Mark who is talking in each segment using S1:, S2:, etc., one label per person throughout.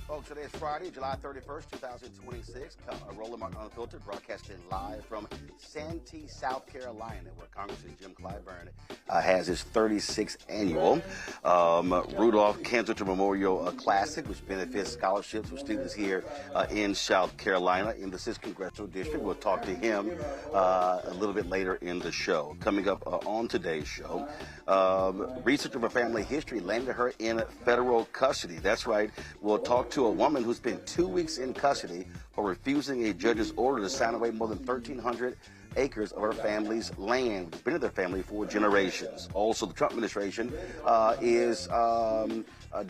S1: Folks, today is Friday, July 31st, 2026. Roland Martin Unfiltered, broadcasting live from Santee, South Carolina, where Congressman Jim Clyburn has his 36th annual Rudolph Canzater Memorial Classic, which benefits scholarships for students here in South Carolina in the 6th Congressional District. We'll talk to him a little bit later in the show. Coming up on today's show, research of her family history landed her in federal custody. That's right. We'll talk to a woman who spent 2 weeks in custody for refusing a judge's order to sign away more than 1,300 acres of her family's land, which has been in their family for generations. Also, the Trump administration is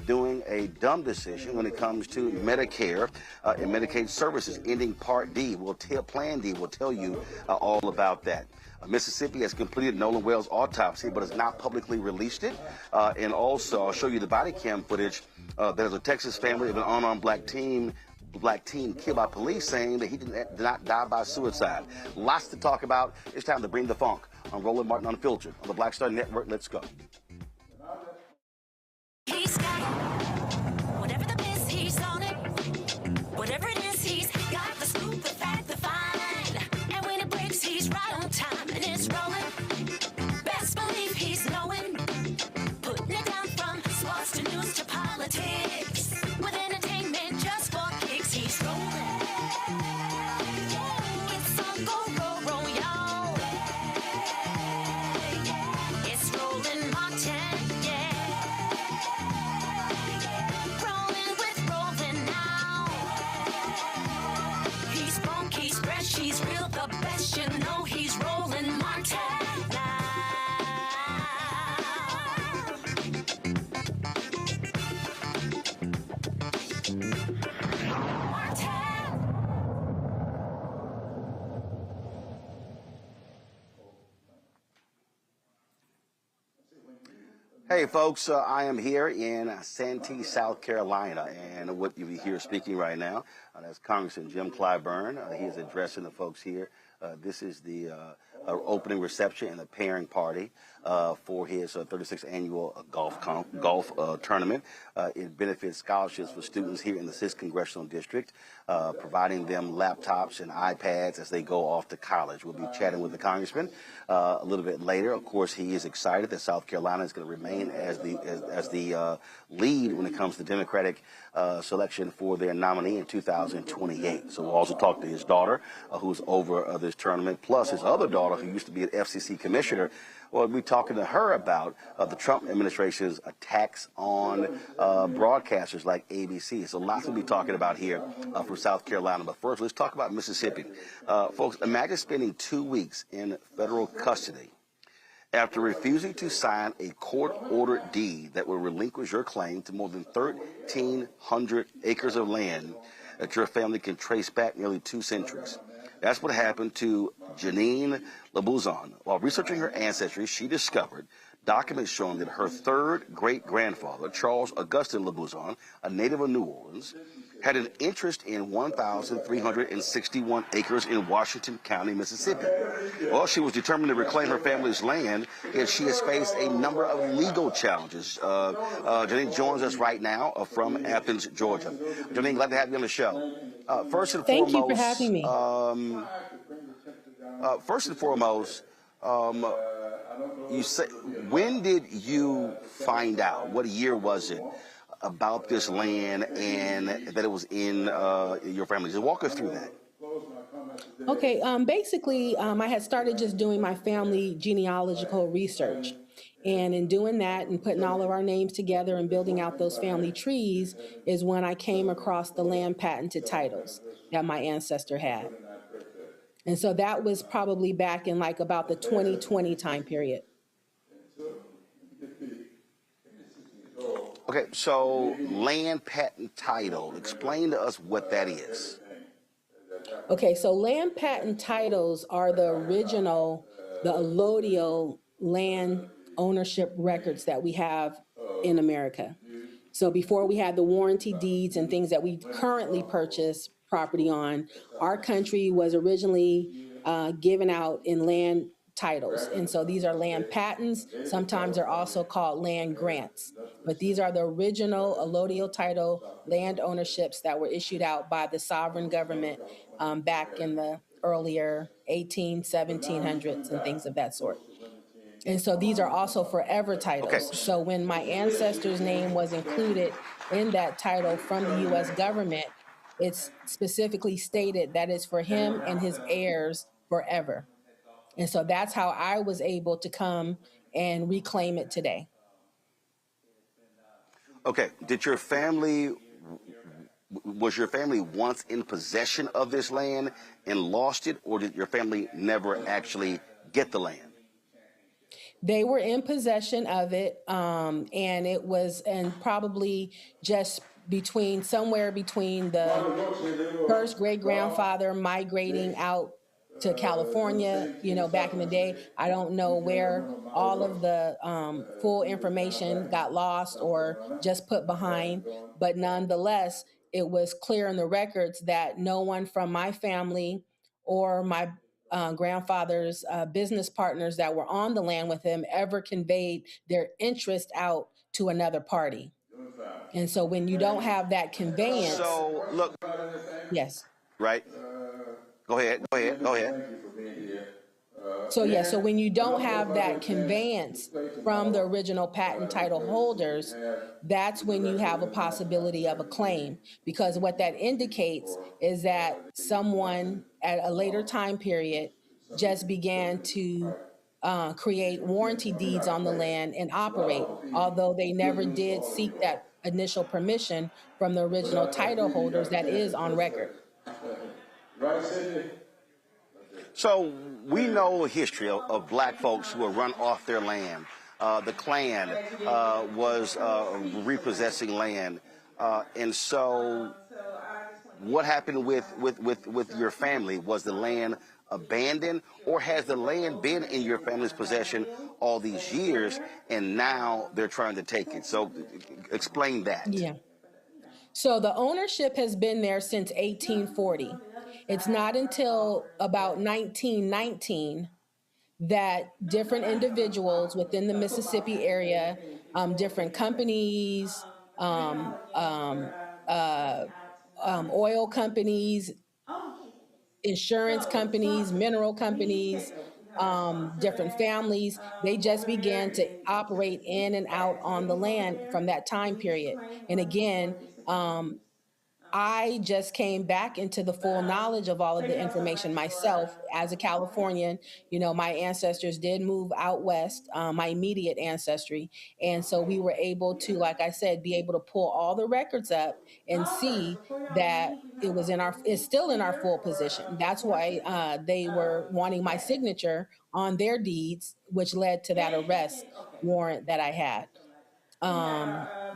S1: doing a dumb decision when it comes to Medicare and Medicaid Services, ending Part D. Plan D will tell you all about that. Mississippi has completed Nolan Wells' autopsy, but has not publicly released it. And also, I'll show you the body cam footage that is a Texas family of an unarmed black teen killed by police, saying that he did not die by suicide. Lots to talk about. It's time to bring the funk on Roland Martin Unfiltered on the Black Star Network. Let's go.
S2: He's got whatever the miss, he's on it. Whatever it is, he's got the scoop, the fact, the find. And when it breaks, he's right on time and it's rolling. Best believe he's knowing. Putting it down from sports to news to politics. With entertainment just for kicks, he's rolling. It's on go, y'all. It's Roland Martin, yeah. Rolling with Roland now. He's funk, he's fresh, he's real, the best, you know he's Roland Martin now.
S1: Hey folks, I am here in Santee, South Carolina, and what you hear speaking right now, that's Congressman Jim Clyburn. He is addressing the folks here. This is the opening reception and the pairing party for his 36th annual golf tournament. It benefits scholarships for students here in the 6th Congressional District, providing them laptops and iPads as they go off to college. We'll be chatting with the congressman a little bit later. Of course, he is excited that South Carolina is going to remain as the lead when it comes to Democratic selection for their nominee in 2028. So we'll also talk to his daughter, who's over this tournament, plus his other daughter, who used to be an FCC commissioner. We'll be talking to her about the Trump administration's attacks on broadcasters like ABC. So lots to be talking about here from South Carolina. But first, let's talk about Mississippi. Folks, imagine spending 2 weeks in federal custody after refusing to sign a court-ordered deed that will relinquish your claim to more than 1,300 acres of land that your family can trace back nearly 2 centuries. That's what happened to Jennine Labuzan. While researching her ancestry, she discovered documents showing that her third great-grandfather, Charles Augustin Labuzan, a native of New Orleans, had an interest in 1,361 acres in Washington County, Mississippi. Well, she was determined to reclaim her family's land, and she has faced a number of legal challenges. Jennine joins us right now from Athens, Georgia. Jennine, glad to have you on the show. First and
S3: Thank
S1: foremost,
S3: you for having me.
S1: First and foremost, you say, when did you find out? What year was it about this land and that it was in your family? Just walk us through that.
S3: Okay, basically, I had started just doing my family genealogical research. And in doing that and putting all of our names together and building out those family trees is when I came across the land patented titles that my ancestor had. And so that was probably back in like about the 2020 time period.
S1: Okay, so land patent title. Explain to us what that is.
S3: Okay, so land patent titles are the original, the allodial land ownership records that we have in America. So before we had the warranty deeds and things that we currently purchase property on, our country was originally given out in land titles. And so these are land patents. Sometimes they're also called land grants. But these are the original allodial title land ownerships that were issued out by the sovereign government back in the earlier 1700s and things of that sort. And so these are also forever titles.
S1: Okay.
S3: So when my ancestor's name was included in that title from the U.S. government, it's specifically stated that it's for him and his heirs forever. And so that's how I was able to come and reclaim it today.
S1: Okay, was your family once in possession of this land and lost it, or did your family never actually get the land?
S3: They were in possession of it, and it was, and probably just somewhere between the first great-grandfather migrating out to California, back in the day. I don't know where all of the full information got lost or just put behind, but nonetheless, it was clear in the records that no one from my family or my grandfather's business partners that were on the land with him ever conveyed their interest out to another party. And so when you don't have that conveyance.
S1: So, look.
S3: Yes.
S1: Right? Go ahead.
S3: So when you don't have that conveyance from the original patent title holders, that's when you have a possibility of a claim. Because what that indicates is that someone at a later time period just began to create warranty deeds on the land and operate, although they never did seek that initial permission from the original title holders that is on record.
S1: So we know history of black folks who were run off their land. The Klan was repossessing land. And so what happened with your family? Was the land abandoned, or has the land been in your family's possession all these years and now they're trying to take it? So explain that.
S3: Yeah. So the ownership has been there since 1840. It's not until about 1919 that different individuals within the Mississippi area, different companies, oil companies, insurance companies, mineral companies, different families, they just began to operate in and out on the land from that time period. And again, I just came back into the full knowledge of all of the information myself as a Californian. My ancestors did move out west, my immediate ancestry. And so we were able to, like I said, be able to pull all the records up and see that it's still in our full position. That's why they were wanting my signature on their deeds, which led to that arrest warrant that I had.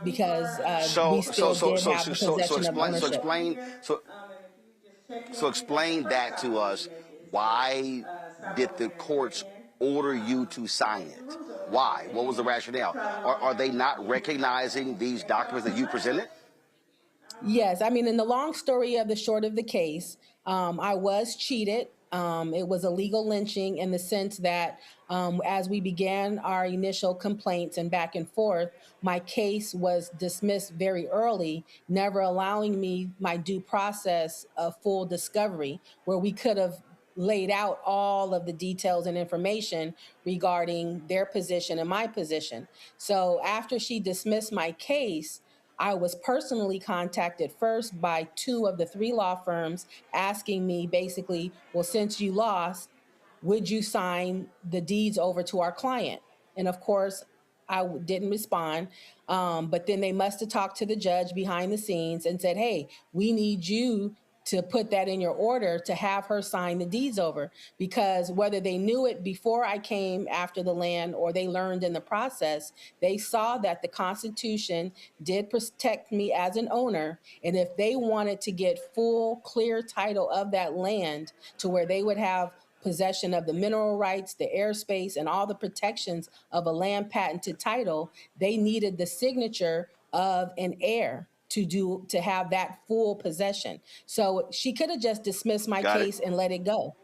S3: Because we still did have the possession of ownership.
S1: So explain that to us. Why did the courts order you to sign it? Why? What was the rationale? Are they not recognizing these documents that you presented?
S3: Yes. I mean, in the long story of the short of the case, I was cheated. It was a legal lynching in the sense that as we began our initial complaints and back and forth, my case was dismissed very early, never allowing me my due process of full discovery, where we could have laid out all of the details and information regarding their position and my position. So after she dismissed my case, I was personally contacted first by 2 of the 3 law firms asking me basically, well, since you lost, would you sign the deeds over to our client? And of course, I didn't respond. But then they must have talked to the judge behind the scenes and said, hey, we need you to put that in your order to have her sign the deeds over, because whether they knew it before I came after the land or they learned in the process, they saw that the Constitution did protect me as an owner. And if they wanted to get full, clear title of that land to where they would have possession of the mineral rights, the airspace, and all the protections of a land patented title, they needed the signature of an heir to have that full possession. So she could have just dismissed my
S1: Got it.
S3: case and let it go.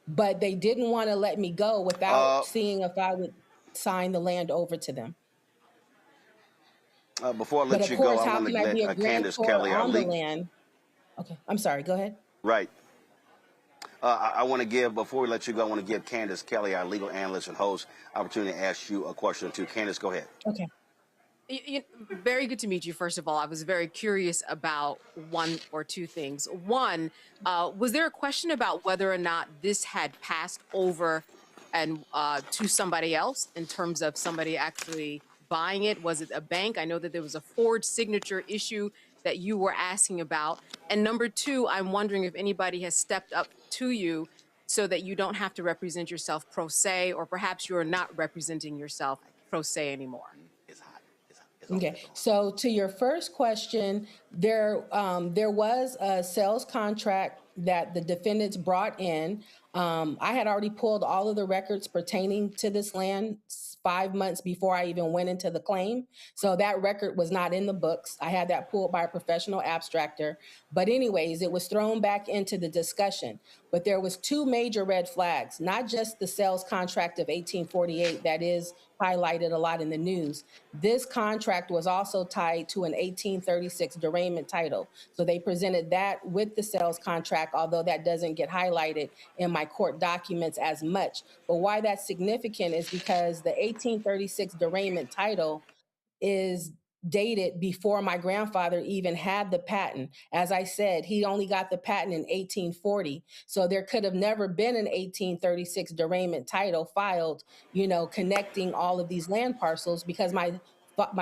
S3: But they didn't want to let me go without seeing if I would sign the land over to them.
S1: Before I
S3: But
S1: let
S3: of
S1: you
S3: course,
S1: go, I
S3: how
S1: want to
S3: can I be a
S1: let Candace
S3: grantor
S1: Kelly, our
S3: on the
S1: legal.
S3: land? Okay, I'm sorry, go ahead.
S1: Right. I want to give, before we let you go, I want to give Candace Kelly, our legal analyst and host, opportunity to ask you a question or two. Candace, go ahead.
S3: Okay.
S4: Very good to meet you, first of all. I was very curious about one or two things. One, was there a question about whether or not this had passed over and to somebody else in terms of somebody actually buying it? Was it a bank? I know that there was a forged signature issue that you were asking about. And number two, I'm wondering if anybody has stepped up to you so that you don't have to represent yourself pro se, or perhaps you're not representing yourself pro se anymore.
S1: It's hot.
S3: Okay, so to your first question, there was a sales contract that the defendants brought in. I had already pulled all of the records pertaining to this land 5 months before I even went into the claim. So that record was not in the books. I had that pulled by a professional abstractor. But anyways, it was thrown back into the discussion. But there was two major red flags, not just the sales contract of 1848 that is highlighted a lot in the news. This contract was also tied to an 1836 derailment title. So they presented that with the sales contract, although that doesn't get highlighted in my court documents as much. But why that's significant is because the 1836 derailment title is dated before my grandfather even had the patent. As I said, he only got the patent in 1840. So there could have never been an 1836 derailment title filed, connecting all of these land parcels, because my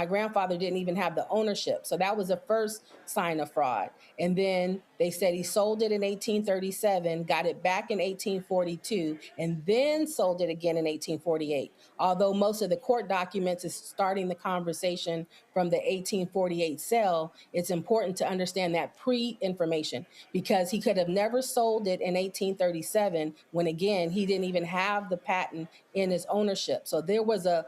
S3: grandfather didn't even have the ownership. So that was the first sign of fraud. And then they said he sold it in 1837, got it back in 1842, and then sold it again in 1848. Although most of the court documents is starting the conversation from the 1848 sale, it's important to understand that pre-information, because he could have never sold it in 1837 when, again, he didn't even have the patent in his ownership. So there was a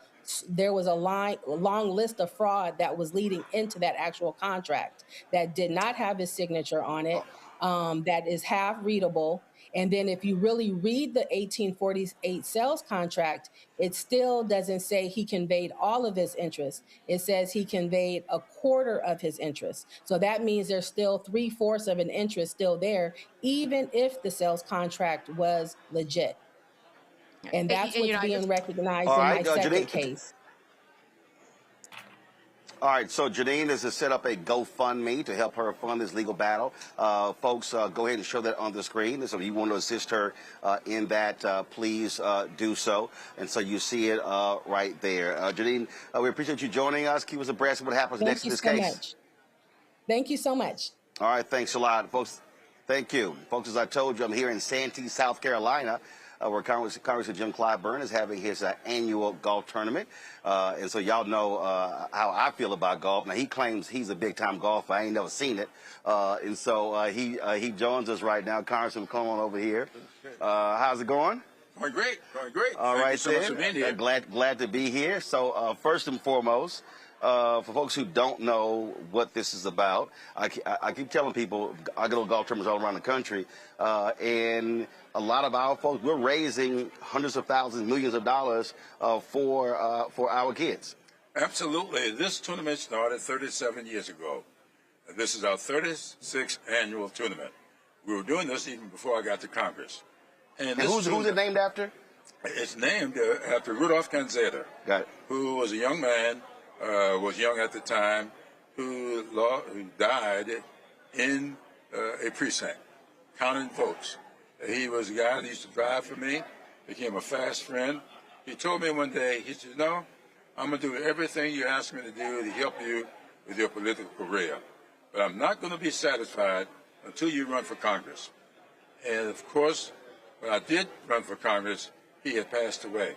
S3: long list of fraud that was leading into that actual contract that did not have his signature on it, that is half readable. And then if you really read the 1848 sales contract, it still doesn't say he conveyed all of his interest. It says he conveyed a quarter of his interest. So that means there's still 3/4 of an interest still there, even if the sales contract was legit. And that's what's being recognized
S1: All
S3: in
S1: right,
S3: my second
S1: Jennine.
S3: case.
S1: All right, so Jennine is to set up a GoFundMe to help her fund this legal battle. Folks, go ahead and show that on the screen. So if you want to assist her in that, please do so. And so you see it right there. Jennine, we appreciate you joining us. Keep us abreast of what happens next in this case.
S3: Much. Thank you so much.
S1: All right, thanks a lot, folks. Thank you. Folks, as I told you, I'm here in Santee, South Carolina, where Congressman Jim Clyburn is having his annual golf tournament. And so y'all know how I feel about golf. Now, he claims he's a big-time golfer. I ain't never seen it. And so he joins us right now. Congressman, come on over here. How's it going?
S5: Going great, going great.
S1: All right,
S5: Thank you so much for being here.
S1: Glad to be here. So first and foremost, for folks who don't know what this is about, I keep telling people I go to golf tournaments all around the country, and a lot of our folks, we're raising hundreds of thousands, millions of dollars for our kids.
S5: Absolutely. This tournament started 37 years ago. This is our 36th annual tournament. We were doing this even before I got to Congress.
S1: And who's it named after?
S5: It's named after Rudolph Canzater, who was a young man, was young at the time, who died in a precinct, counting votes. He was a guy that used to drive for me, became a fast friend. He told me one day, he said, "No, I'm going to do everything you ask me to do to help you with your political career. But I'm not going to be satisfied until you run for Congress. And of course, when I did run for Congress, he had passed away.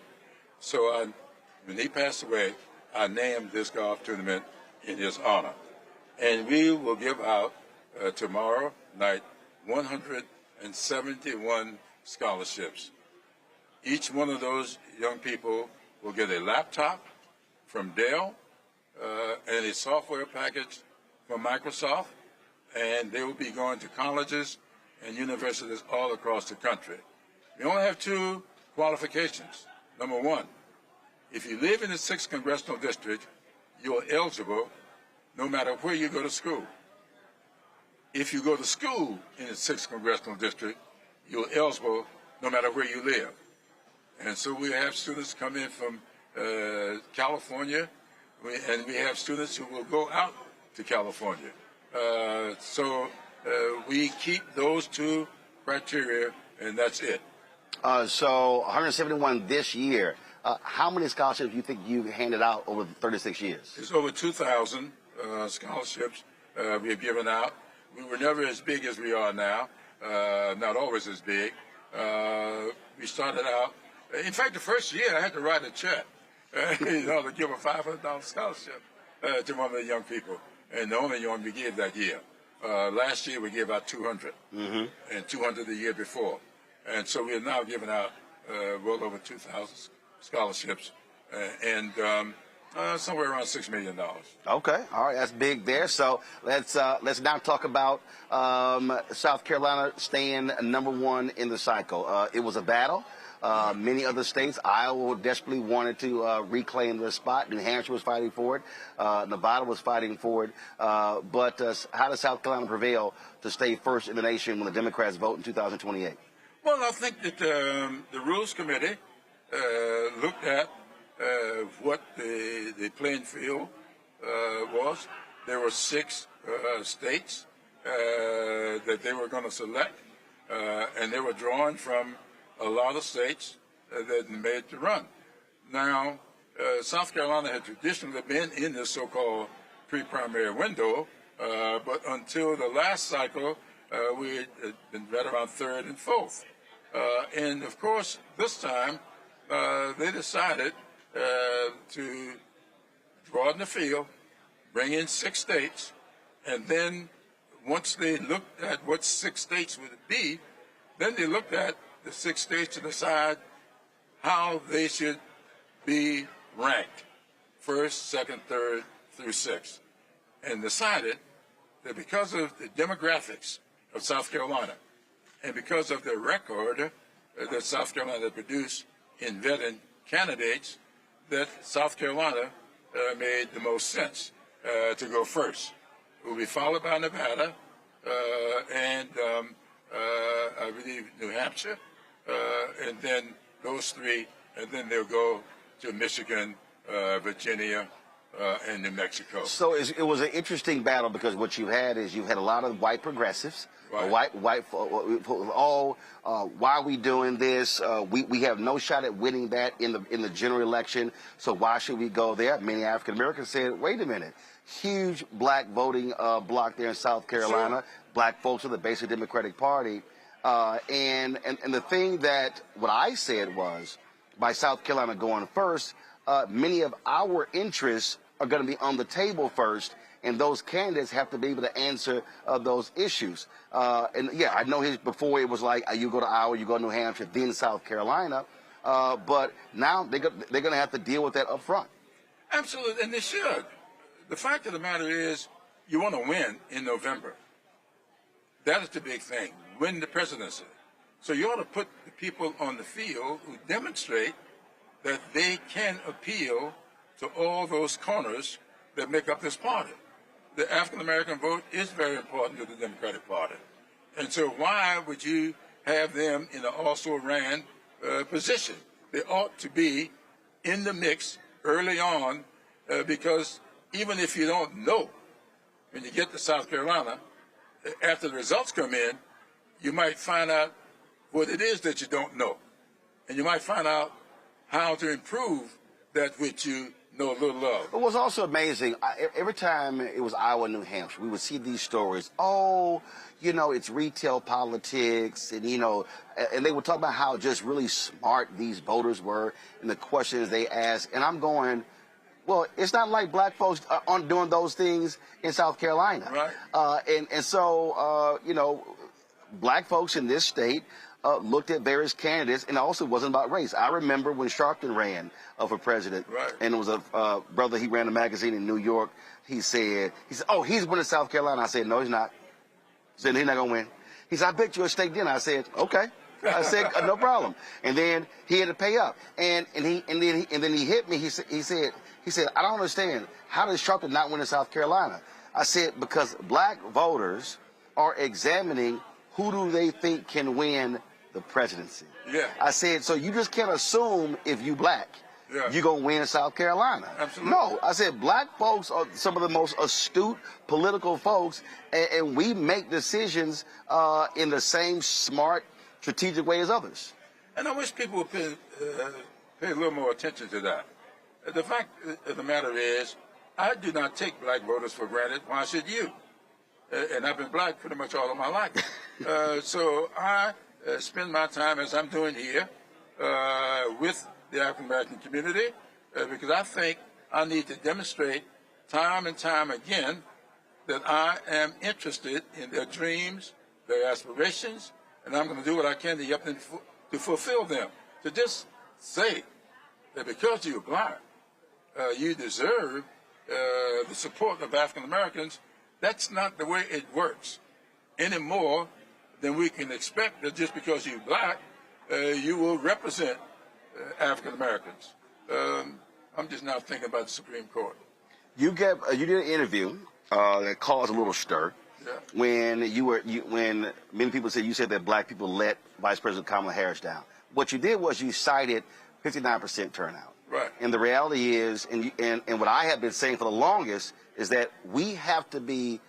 S5: So when he passed away, I named this golf tournament in his honor. And we will give out tomorrow night 171 scholarships. Each one of those young people will get a laptop from Dell and a software package from Microsoft, and they will be going to colleges and universities all across the country. We only have 2 qualifications. Number 1, if you live in the 6th Congressional District, you're eligible no matter where you go to school. If you go to school in the 6th Congressional District, you're eligible no matter where you live. And so we have students come in from California, and we have students who will go out to California. So we keep those 2 criteria, and that's it.
S1: So 171 this year. How many scholarships do you think you handed out over the 36 years?
S5: It's over 2,000 scholarships we have given out. We were never as big as we are now, not always as big. We started out, in fact, the first year I had to write a check, to give a $500 scholarship to one of the young people, and the only one we gave that year. Last year we gave out 200, and 200 the year before. And so we are now giving out well over 2,000 scholarships, and somewhere around $6 million.
S1: Okay, all right, that's big there. So let's now talk about South Carolina staying #1 in the cycle. It was a battle. Many other states, Iowa desperately wanted to reclaim their spot. New Hampshire was fighting for it. Nevada was fighting for it. But how does South Carolina prevail to stay first in the nation when the Democrats vote in 2028?
S5: Well, I think that the Rules Committee looked at what the playing field was. There were 6 states that they were going to select, and they were drawing from a lot of states that made the run. Now, South Carolina had traditionally been in this so-called pre-primary window, but until the last cycle, we had been right around 3rd and 4th. And of course, this time, they decided to broaden the field, bring in 6 states, and then once they looked at what 6 states would be, then they looked at the 6 states to decide how they should be ranked, 1st, 2nd, 3rd through 6th, and decided that because of the demographics of South Carolina and because of the record that South Carolina produced in vetting candidates, that South Carolina made the most sense to go first. It will be followed by Nevada and I believe New Hampshire, and then those 3, and then they'll go to Michigan, Virginia, and New Mexico.
S1: So it was an interesting battle because what you had is you had a lot of white progressives.
S5: Right.
S1: Why are we doing this? We have no shot at winning that in the general election. So why should we go there? Many African Americans said, "Wait a minute, huge black voting block there in South Carolina. Sure. Black folks are the basic Democratic Party." And the thing that what I said was, by South Carolina going first, many of our interests are going to be on the table first. And those candidates have to be able to answer those issues. And yeah, I know before it was like you go to Iowa, you go to New Hampshire, then South Carolina. But now they're going to have to deal with that up front.
S5: Absolutely, and they should. The fact of the matter is, you want to win in November. That is the big thing, win the presidency. So you ought to put the people on the field who demonstrate that they can appeal to all those corners that make up this party. The African-American vote is very important to the Democratic Party. And so why would you have them in an also-ran position? They ought to be in the mix early on because even if you don't know, when you get to South Carolina, after the results come in, you might find out what it is that you don't know. And you might find out how to improve that which you know a little love.
S1: It was also amazing. Every time it was Iowa, New Hampshire, we would see these stories. Oh, you know, it's retail politics, and, you know, and they would talk about how just really smart these voters were and the questions they asked. And I'm going, well, it's not like black folks aren't doing those things in South Carolina.
S5: Right.
S1: And so, you know, black folks in this state looked at various candidates, and it also wasn't about race. I remember when Sharpton ran for president,
S5: right,
S1: and it was a brother, he ran a magazine in New York. He said, oh, he's winning South Carolina. I said, no, he's not. He said, he's not going to win. He said, I bet you a steak dinner. I said, okay. I said, no problem. And then he had to pay up. And then he hit me. He said, I don't understand. How does Sharpton not win in South Carolina? I said, because black voters are examining who do they think can win the presidency.
S5: Yeah.
S1: I said, so you just can't assume if you black, you're going to win South Carolina.
S5: Absolutely.
S1: No, I said black folks are some of the most astute political folks, and we make decisions in the same smart, strategic way as others.
S5: And I wish people would pay a little more attention to that. The fact of the matter is, I do not take black voters for granted. Why should you? And I've been black pretty much all of my life. So I spend my time, as I'm doing here, with the African-American community, because I think I need to demonstrate time and time again that I am interested in their dreams, their aspirations, and I'm going to do what I can to help them to fulfill them. To just say that because you're black, you deserve the support of African-Americans, that's not the way it works any more than we can expect that just because you're black, you will represent African Americans. I'm just now thinking about the Supreme Court.
S1: You did an interview that caused a little stir.
S5: Yeah.
S1: When many people said, you said that black people let Vice President Kamala Harris down. What you did was you cited 59% turnout.
S5: Right.
S1: And the reality is, and what I have been saying for the longest, is that we have to be,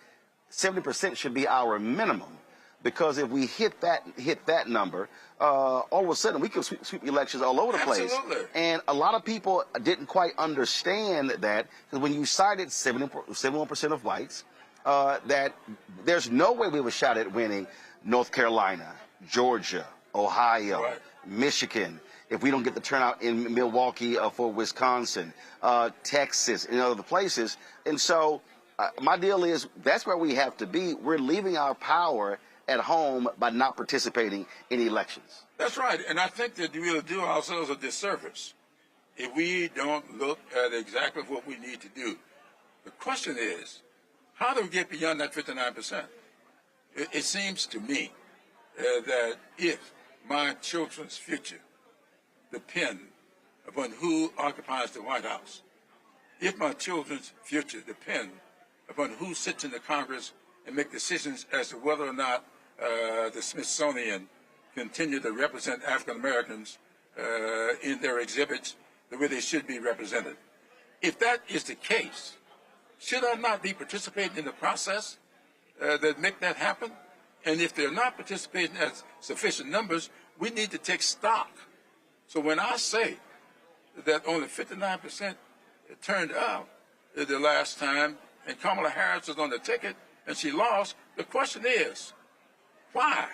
S1: 70% should be our minimum. Because if we hit that number, all of a sudden we can sweep elections all over the place.
S5: Absolutely.
S1: And a lot of people didn't quite understand that, because when you cited 71% of whites, that there's no way we have a shot at winning North Carolina, Georgia, Ohio,
S5: right,
S1: Michigan, if we don't get the turnout in Milwaukee for Wisconsin, Texas, and other places. And so my deal is that's where we have to be. We're leaving our power at home by not participating in elections.
S5: That's right, and I think that we'll do ourselves a disservice if we don't look at exactly what we need to do. The question is, how do we get beyond that 59%? It seems to me that if my children's future depend upon who occupies the White House, if my children's future depend upon who sits in the Congress and make decisions as to whether or not the Smithsonian continue to represent African Americans in their exhibits the way they should be represented. If that is the case, should I not be participating in the process that make that happen? And if they're not participating at sufficient numbers, we need to take stock. So when I say that only 59% turned out the last time, and Kamala Harris was on the ticket and she lost, the question is, why?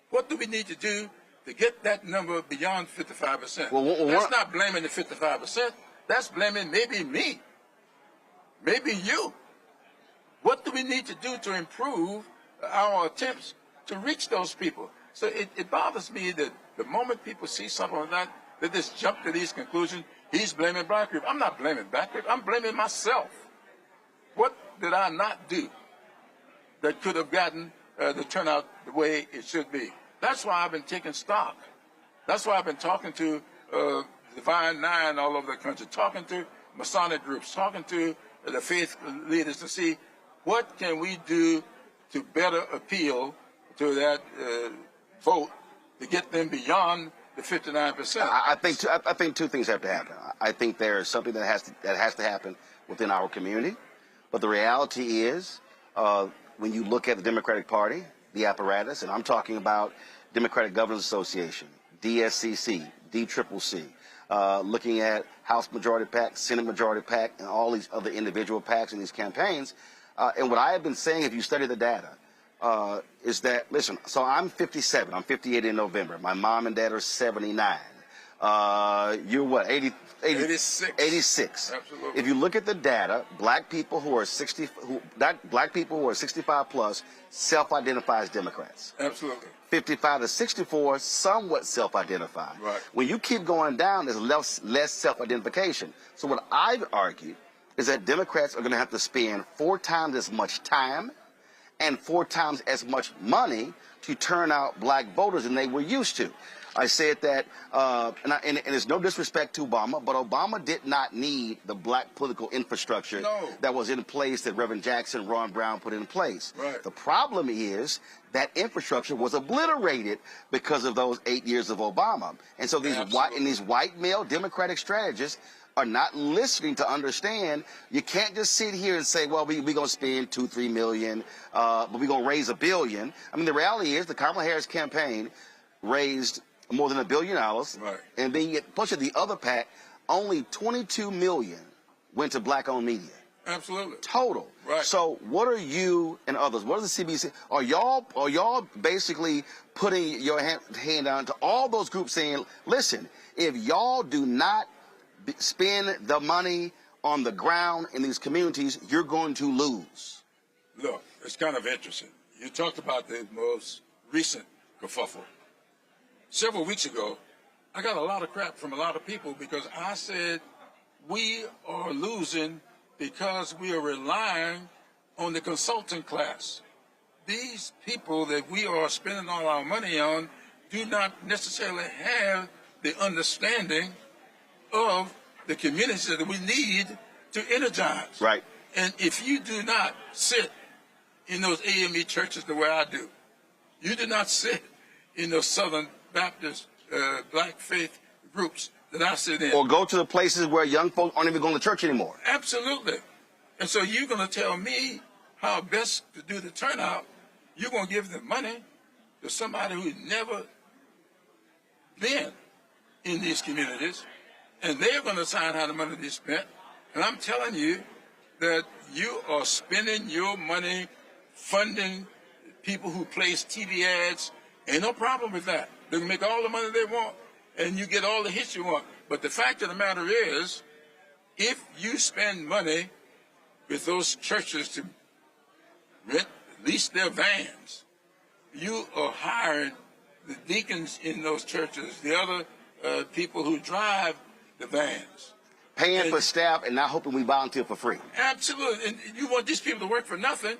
S5: What do we need to do to get that number beyond 55%? That's not blaming the 55%. That's blaming maybe me, maybe you. What do we need to do to improve our attempts to reach those people? So it bothers me that the moment people see something like that, they just jump to these conclusions. He's blaming black people. I'm not blaming black people. I'm blaming myself. What did I not do that could have gotten the turnout the way it should be? That's why I've been taking stock. That's why I've been talking to Divine Nine all over the country, talking to Masonic groups, talking to the faith leaders to see what can we do to better appeal to that vote to get them beyond the 59%.
S1: I think two things have to happen. I think there is something that has to happen within our community, but the reality is, when you look at the Democratic Party, the apparatus, and I'm talking about Democratic Governors Association, DSCC, DCCC, looking at House Majority PAC, Senate Majority PAC, and all these other individual PACs in these campaigns. And what I have been saying, if you study the data, is that, listen, so I'm 57. I'm 58 in November. My mom and dad are 79. You're what,
S5: 86.
S1: 86.
S5: Absolutely.
S1: If you look at the data, black people who are 65 plus self-identify as Democrats.
S5: Absolutely.
S1: 55 to 64 somewhat self-identify.
S5: Right.
S1: When you keep going down, there's less self-identification. So what I've argued is that Democrats are going to have to spend 4 times as much time and 4 times as much money to turn out black voters than they were used to. I said that, and it's no disrespect to Obama, but Obama did not need the black political infrastructure that was in place that Reverend Jackson, Ron Brown put in place.
S5: Right.
S1: The problem is that infrastructure was obliterated because of those 8 years of Obama. And so these white male Democratic strategists are not listening to understand you can't just sit here and say, well, we're going to spend $2-3 million, but we're going to raise $1 billion. I mean, the reality is the Kamala Harris campaign raised more than $1 billion,
S5: right.
S1: And then you push it the other PAC, only $22 million went to black-owned media.
S5: Absolutely.
S1: Total.
S5: Right.
S1: So what are you and others, what is the CBC, are y'all basically putting your hand down to all those groups saying, listen, if y'all do not spend the money on the ground in these communities, you're going to lose?
S5: Look, it's kind of interesting. You talked about the most recent kerfuffle. Several weeks ago, I got a lot of crap from a lot of people because I said we are losing because we are relying on the consulting class. These people that we are spending all our money on do not necessarily have the understanding of the communities that we need to energize.
S1: Right.
S5: And if you do not sit in those AME churches the way I do, you do not sit in those Southern Baptist black faith groups that I sit in.
S1: Or go to the places where young folks aren't even going to church anymore.
S5: Absolutely. And so you're going to tell me how best to do the turnout. You're going to give the money to somebody who's never been in these communities, and they're going to decide how the money is spent. And I'm telling you that you are spending your money funding people who place TV ads. Ain't no problem with that. They can make all the money they want, and you get all the hits you want. But the fact of the matter is, if you spend money with those churches to lease their vans, you are hiring the deacons in those churches, the other people who drive the vans.
S1: Paying for staff and not hoping we volunteer for free.
S5: Absolutely. And you want these people to work for nothing.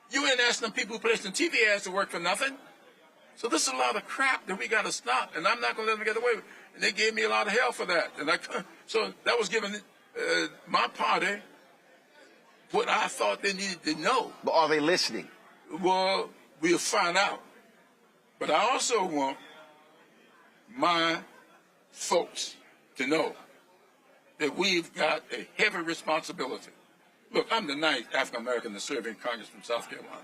S5: You ain't asking them people who place the TV ads to work for nothing. So this is a lot of crap that we got to stop, and I'm not going to let them get away with it. And they gave me a lot of hell for that. And so that was giving my party what I thought they needed to know.
S1: But are they listening?
S5: Well, we'll find out. But I also want my folks to know that we've got a heavy responsibility. Look, I'm the 9th African American to serve in Congress from South Carolina.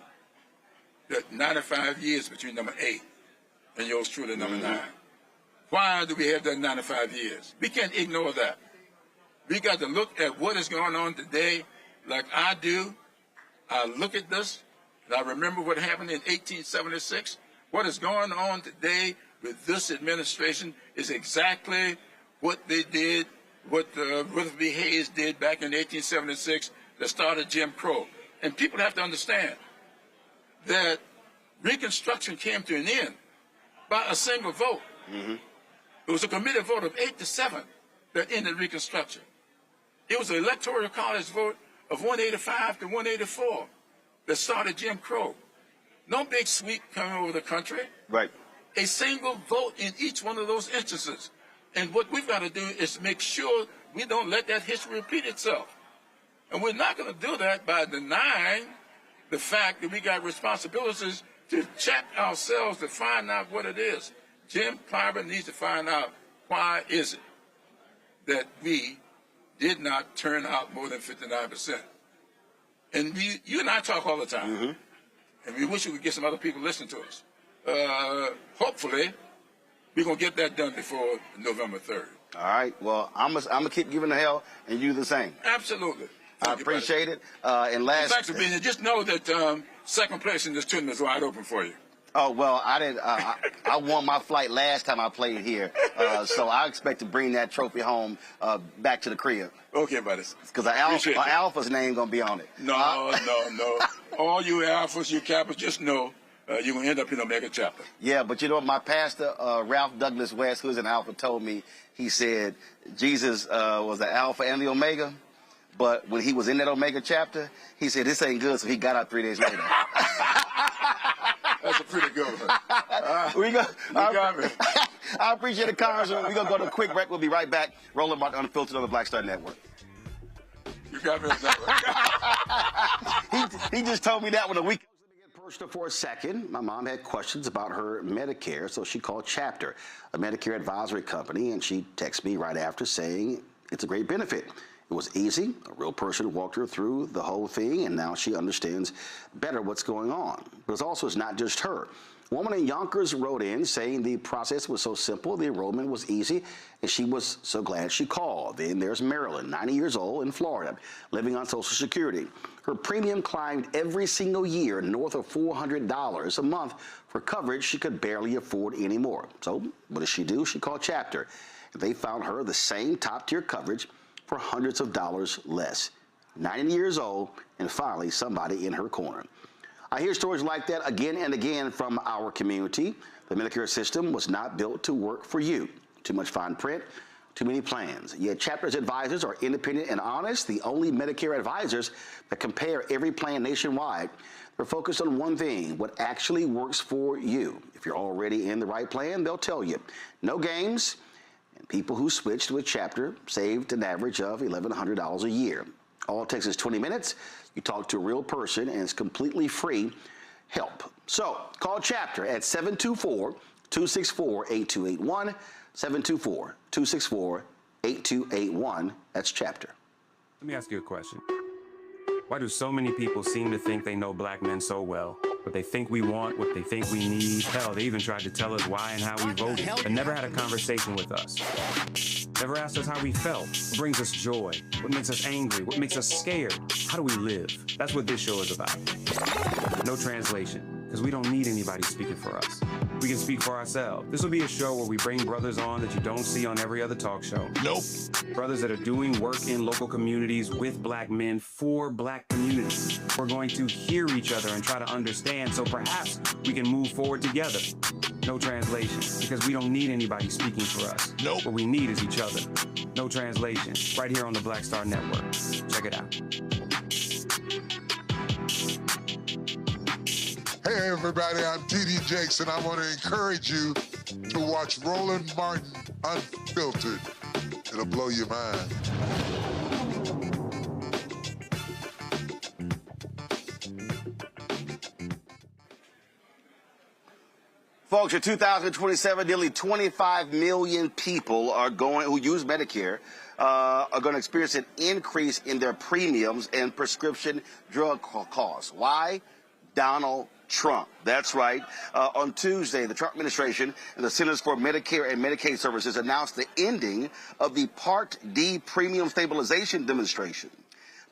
S5: That 95 years between number 8 and yours truly number 9. Why do we have that 95 years? We can't ignore that. We got to look at what is going on today like I do. I look at this, and I remember what happened in 1876. What is going on today with this administration is exactly what they did, what Rutherford B. Hayes did back in 1876 that started Jim Crow. And people have to understand that Reconstruction came to an end by a single vote. It was a committee vote of 8-7 that ended Reconstruction. It was an electoral college vote of 185 to 184 that started Jim Crow. No big sweep coming over the country.
S1: Right.
S5: A single vote in each one of those instances. And what we've got to do is make sure we don't let that history repeat itself. And we're not going to do that by denying the fact that we got responsibilities to check ourselves to find out what it is. Jim Clyburn needs to find out why is it that we did not turn out more than 59%. And you and I talk all the time, and we wish we could get some other people to listen to us. Hopefully, we're going to get that done before November 3rd.
S1: All right. Well, I'm gonna keep giving the hell, and you the same.
S5: Absolutely.
S1: I appreciate it. And last,
S5: thanks for being here. Just know that second place in this tournament is wide open for you.
S1: Oh, well, I didn't. I won my flight last time I played here, so I expect to bring that trophy home back to the crib.
S5: Okay, buddy.
S1: Because an alpha's name gonna be on it.
S5: No. All you alphas, you kappas, just know you're gonna end up in a mega chapter.
S1: Yeah, but you know what? My pastor, Ralph Douglas West, who's an alpha, told me. He said Jesus was the alpha and the omega, but when he was in that omega chapter, he said this ain't good, so he got out 3 days later.
S5: That's a pretty good one.
S1: You
S5: got me.
S1: I appreciate it, Congressman. We're going to go to a quick break. We'll be right back. Roland Martin Unfiltered on the Black Star Network.
S5: You got me.
S1: He just told me that one a week. Let me get personal for a second. My mom had questions about her Medicare, so she called Chapter, a Medicare advisory company, and she texted me right after saying it's a great benefit. It was easy. A real person walked her through the whole thing, and now she understands better what's going on. But it's not just her. A woman in Yonkers wrote in saying the process was so simple, the enrollment was easy, and she was so glad she called. Then there's Marilyn, 90 years old, in Florida, living on Social Security. Her premium climbed every single year north of $400 a month for coverage she could barely afford anymore. So what does she do? She called Chapter. They found her the same top-tier coverage for hundreds of dollars less. 90 years old, and finally somebody in her corner. I hear stories like that again and again from our community. The Medicare system was not built to work for you. Too much fine print, too many plans. Yet Chapter's advisors are independent and honest, the only Medicare advisors that compare every plan nationwide. They're focused on one thing, what actually works for you. If you're already in the right plan, they'll tell you. No games. And people who switched with Chapter saved an average of $1,100 a year. All it takes is 20 minutes. You talk to a real person, and it's completely free help. So call Chapter at 724-264-8281, 724-264-8281. That's Chapter.
S6: Let me ask you a question. Why do so many people seem to think they know black men so well? What they think we want, what they think we need. Hell, they even tried to tell us why and how we voted, but never had a conversation with us. Never asked us how we felt, what brings us joy, what makes us angry, what makes us scared. How do we live? That's what this show is about. No translation, because we don't need anybody speaking for us. We can speak for ourselves. This will be a show where we bring brothers on that you don't see on every other talk show. Nope. Brothers that are doing work in local communities with black men for black communities. We're going to hear each other and try to understand so perhaps we can move forward together. No translation, because we don't need anybody speaking for us. Nope. What we need is each other. No translation, right here on the Black Star Network. Check it out.
S7: Hey everybody, I'm T.D. Jakes, and I want to encourage you to watch Roland Martin Unfiltered. It'll blow your mind.
S1: Folks, in 2027, nearly 25 million people who use Medicare are going to experience an increase in their premiums and prescription drug costs. Why? Donald Trump. That's right. On Tuesday, the Trump administration and the Centers for Medicare and Medicaid Services announced the ending of the Part D Premium Stabilization Demonstration.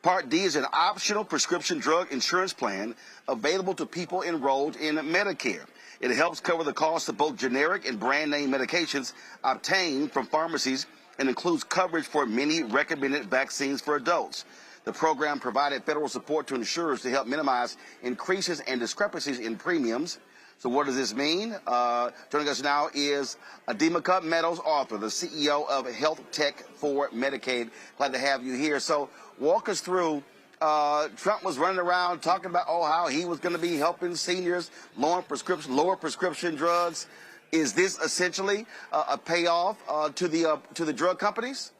S1: Part D is an optional prescription drug insurance plan available to people enrolled in Medicare. It helps cover the cost of both generic and brand name medications obtained from pharmacies and includes coverage for many recommended vaccines for adults. The program provided federal support to insurers to help minimize increases and discrepancies in premiums. So what does this mean? Joining us now is Adema Cup Meadows, author, the CEO of Health Tech for Medicaid. Glad to have you here. So walk us through. Trump was running around talking about how he was going to be helping seniors lower prescription drugs. Is this essentially a payoff to the drug companies?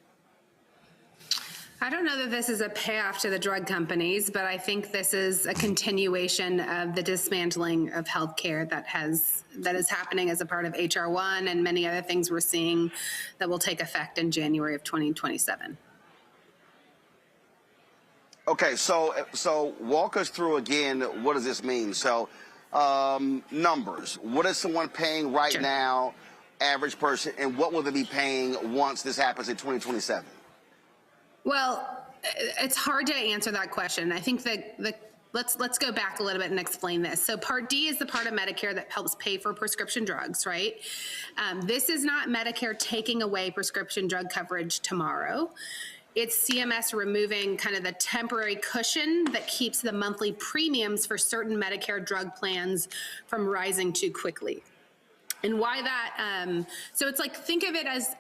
S8: I don't know that this is a payoff to the drug companies, but I think this is a continuation of the dismantling of healthcare that is happening as a part of HR 1 and many other things we're seeing that will take effect in January of 2027.
S1: Okay, so walk us through again, what does this mean? So numbers, what is someone paying right now average person, and what will they be paying once this happens in 2027?
S8: Well, it's hard to answer that question. I think that let's go back a little bit and explain this. So Part D is the part of Medicare that helps pay for prescription drugs, right? This is not Medicare taking away prescription drug coverage tomorrow. It's CMS removing kind of the temporary cushion that keeps the monthly premiums for certain Medicare drug plans from rising too quickly. And why that, so it's like, think of it as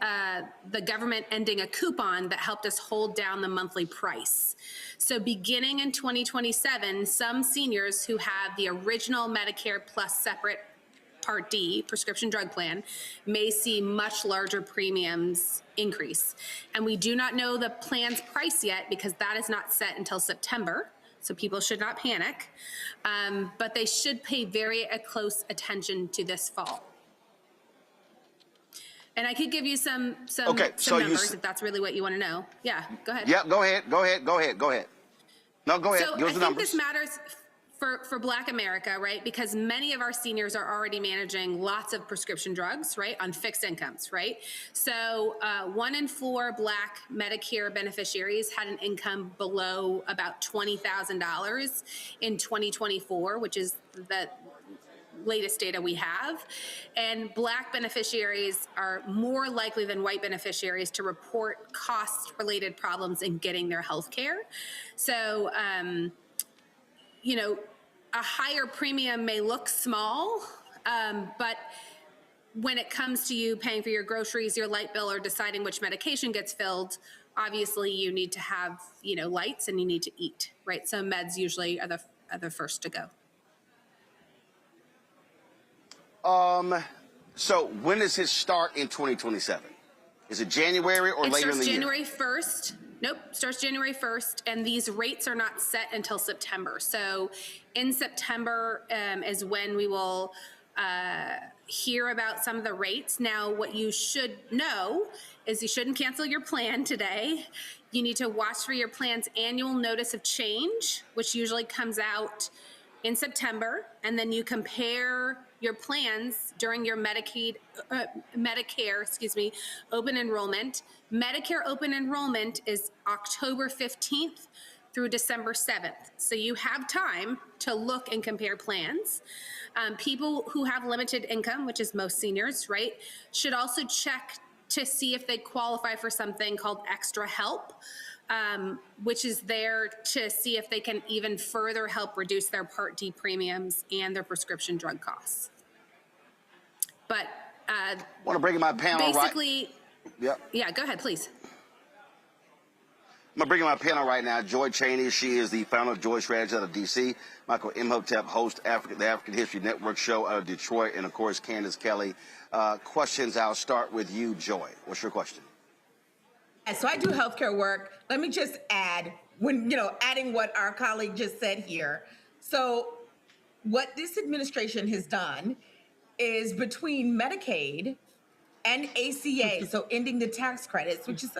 S8: the government ending a coupon that helped us hold down the monthly price. So beginning in 2027, some seniors who have the original Medicare plus separate Part D prescription drug plan may see much larger premiums increase. And we do not know the plan's price yet because that is not set until September. So people should not panic, but they should pay very close attention to this fall. And I could give you some numbers if that's really what you want to know. Yeah, go ahead.
S1: Yeah, go ahead. No, go ahead.
S8: So
S1: Give us the
S8: I think
S1: numbers.
S8: this matters for Black America, right? Because many of our seniors are already managing lots of prescription drugs, right, on fixed incomes, right? So 1 in 4 Black Medicare beneficiaries had an income below about $20,000 in 2024, which is the latest data we have. And Black beneficiaries are more likely than white beneficiaries to report cost-related problems in getting their health care. So, you know, a higher premium may look small, but when it comes to you paying for your groceries, your light bill, or deciding which medication gets filled, obviously you need to have, you know, lights and you need to eat, right? So meds usually are the first to go.
S1: So when does it start in 2027? Is it January or later in the year?
S8: January 1st. Nope, starts January 1st, and these rates are not set until September. So in September is when we will hear about some of the rates. Now, what you should know is you shouldn't cancel your plan today. You need to watch for your plan's annual notice of change, which usually comes out in September, and then you compare your plans during your Medicare open enrollment. Medicare open enrollment is October 15th through December 7th. So you have time to look and compare plans. People who have limited income, which is most seniors, right, should also check to see if they qualify for something called extra help, which is there to see if they can even further help reduce their Part D premiums and their prescription drug costs. But
S1: I want to bring in my panel
S8: basically,
S1: Yep.
S8: Yeah, go ahead, please.
S1: I'm going to bring in my panel right now. Joy Cheney, she is the founder of Joy Strategy out of D.C. Michael Imhotep, host the African History Network show out of Detroit. And, of course, Candace Kelly. Questions, I'll start with you, Joy. What's your question?
S9: So I do healthcare work. Let me just add, adding what our colleague just said here. So what this administration has done is between Medicaid and ACA, so ending the tax credits, which is,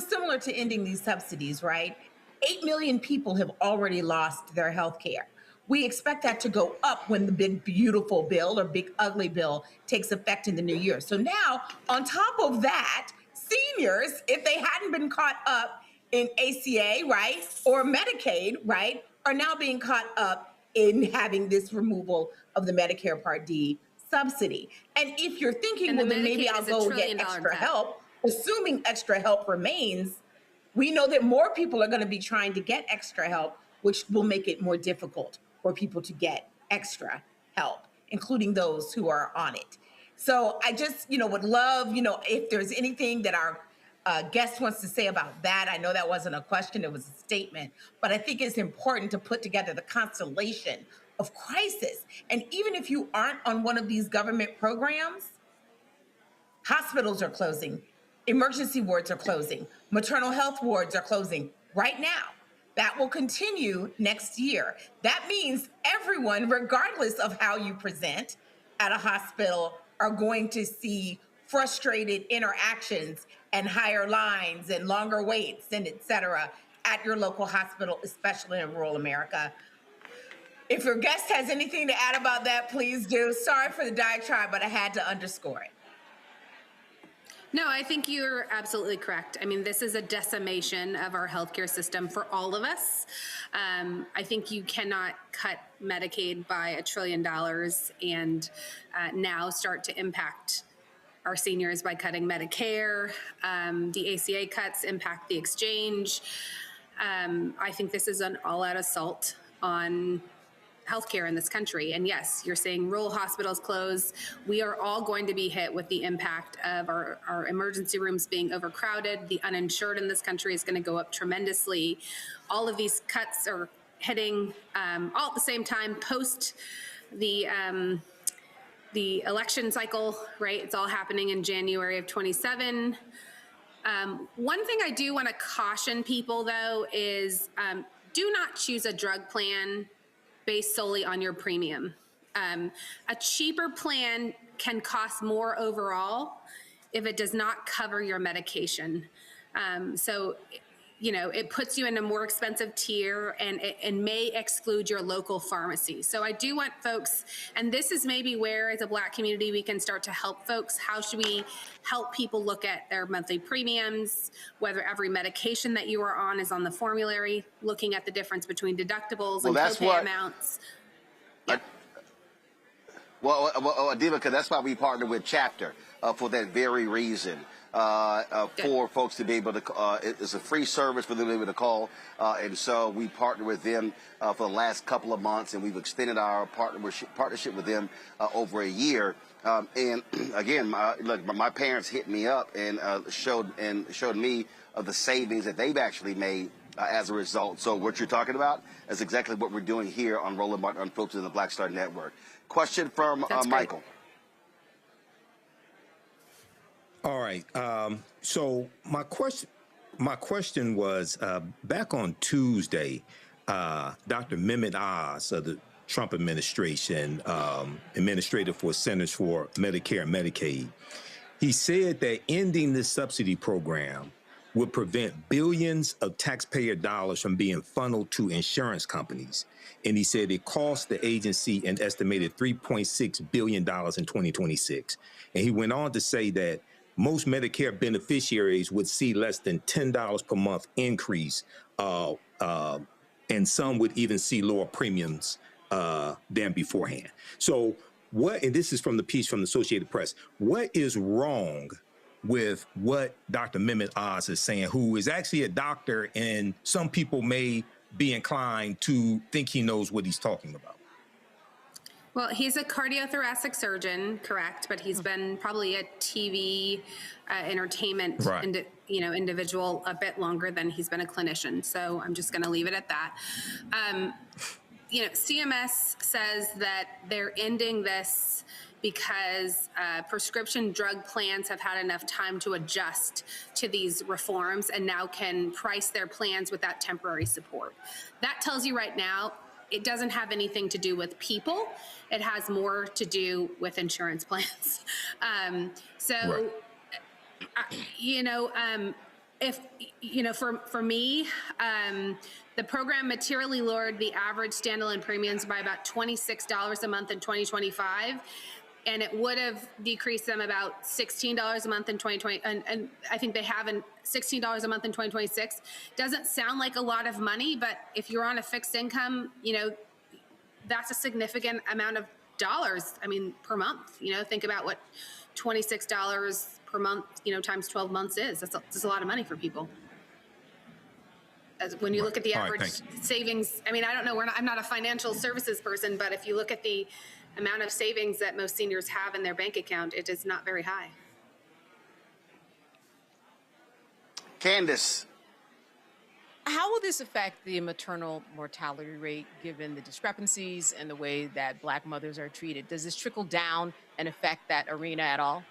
S9: similar to ending these subsidies, right? 8 million people have already lost their health care. We expect that to go up when the big, beautiful bill or big, ugly bill takes effect in the new year. So now, on top of that, seniors, if they hadn't been caught up in ACA, right, or Medicaid, right, are now being caught up in having this removal of the Medicare Part D subsidy. And if you're thinking, well, then maybe I'll go get extra help, assuming extra help remains, we know that more people are going to be trying to get extra help, which will make it more difficult for people to get extra help, including those who are on it. So I just, would love, if there's anything that our guest wants to say about that. I know that wasn't a question, it was a statement, but I think it's important to put together the constellation of crisis. And even if you aren't on one of these government programs, hospitals are closing, emergency wards are closing, maternal health wards are closing right now. That will continue next year. That means everyone, regardless of how you present at a hospital, are going to see frustrated interactions and higher lines and longer waits and et cetera at your local hospital, especially in rural America. If your guest has anything to add about that, please do. Sorry for the diatribe, but I had to underscore it.
S8: No, I think you're absolutely correct. I mean, this is a decimation of our healthcare system for all of us. I think you cannot cut Medicaid by $1 trillion and now start to impact our seniors by cutting Medicare. The ACA cuts impact the exchange. I think this is an all-out assault on healthcare in this country. And yes, you're saying rural hospitals close. We are all going to be hit with the impact of our emergency rooms being overcrowded. The uninsured in this country is going to go up tremendously. All of these cuts are hitting all at the same time post the election cycle, right? It's all happening in January of 27. One thing I do want to caution people, though, is do not choose a drug plan based solely on your premium. A cheaper plan can cost more overall if it does not cover your medication. So, you know, it puts you in a more expensive tier and may exclude your local pharmacy. So I do want folks, and this is maybe where as a Black community we can start to help folks. How should we help people look at their monthly premiums, whether every medication that you are on is on the formulary, looking at the difference between deductibles and copay amounts.
S1: Well, Adiva, that's why we partner with Chapter for that very reason. For folks to be able to, it's a free service for them to be able to call, and so we partner with them for the last couple of months, and we've extended our partnership with them over a year. And again, my parents hit me up and showed me the savings that they've actually made as a result. So what you're talking about is exactly what we're doing here on Roland Martin Unfiltered and the Black Star Network. Question from Michael.
S10: All right. So my question was back on Tuesday, Dr. Mehmet Oz of the Trump administration, administrator for Centers for Medicare and Medicaid, he said that ending this subsidy program would prevent billions of taxpayer dollars from being funneled to insurance companies. And he said it cost the agency an estimated $3.6 billion in 2026. And he went on to say that most Medicare beneficiaries would see less than $10 per month increase, and some would even see lower premiums than beforehand. So what, and this is from the piece from the Associated Press, what is wrong with what Dr. Mehmet Oz is saying, who is actually a doctor, and some people may be inclined to think he knows what he's talking about?
S8: Well, he's a cardiothoracic surgeon, correct? But he's been probably a TV entertainment individual a bit longer than he's been a clinician. So I'm just going to leave it at that. You know, CMS says that they're ending this because prescription drug plans have had enough time to adjust to these reforms and now can price their plans with that temporary support. That tells you right now it doesn't have anything to do with people. It has more to do with insurance plans. You know, if, you know, for me, the program materially lowered the average standalone premiums by about $26 a month in 2025. And it would have decreased them about $16 a month in 2020. And I think they have $16 a month in 2026. Doesn't sound like a lot of money, but if you're on a fixed income, you know, that's a significant amount of dollars. I mean, per month, you know, think about what $26 per month, you know, times 12 months is. That's a lot of money for people. As when you look at the average savings, I mean, I don't know, I'm not a financial services person, but if you look at the amount of savings that most seniors have in their bank account, it is not very high.
S1: Candace.
S4: How will this affect the maternal mortality rate given the discrepancies and the way that Black mothers are treated? Does this trickle down and affect that arena at all?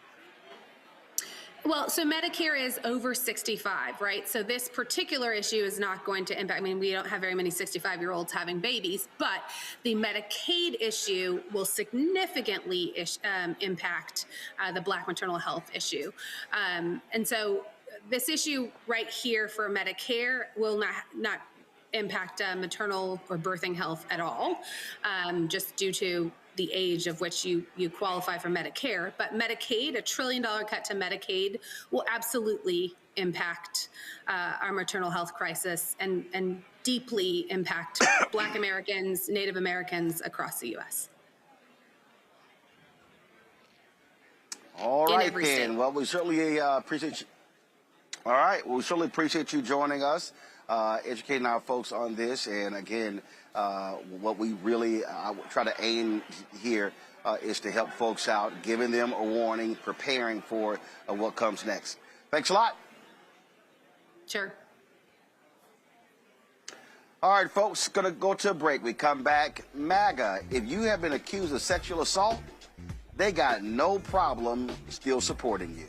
S8: Well, so Medicare is over 65, right? So this particular issue is not going to impact, I mean, we don't have very many 65-year-olds having babies, but the Medicaid issue will significantly impact the Black maternal health issue. And so this issue right here for Medicare will not impact maternal or birthing health at all, just due to the age of which you qualify for Medicare. But Medicaid, $1 trillion cut to Medicaid, will absolutely impact our maternal health crisis and deeply impact Black Americans, Native Americans across the U.S.
S1: All right, then. Well, we certainly appreciate you. All right. Well, we certainly appreciate you joining us, educating our folks on this. And again, what we really try to aim here is to help folks out, giving them a warning, preparing for what comes next. Thanks a lot.
S8: Sure.
S1: All right, folks, going to go to a break. We come back. MAGA, if you have been accused of sexual assault, they got no problem still supporting you.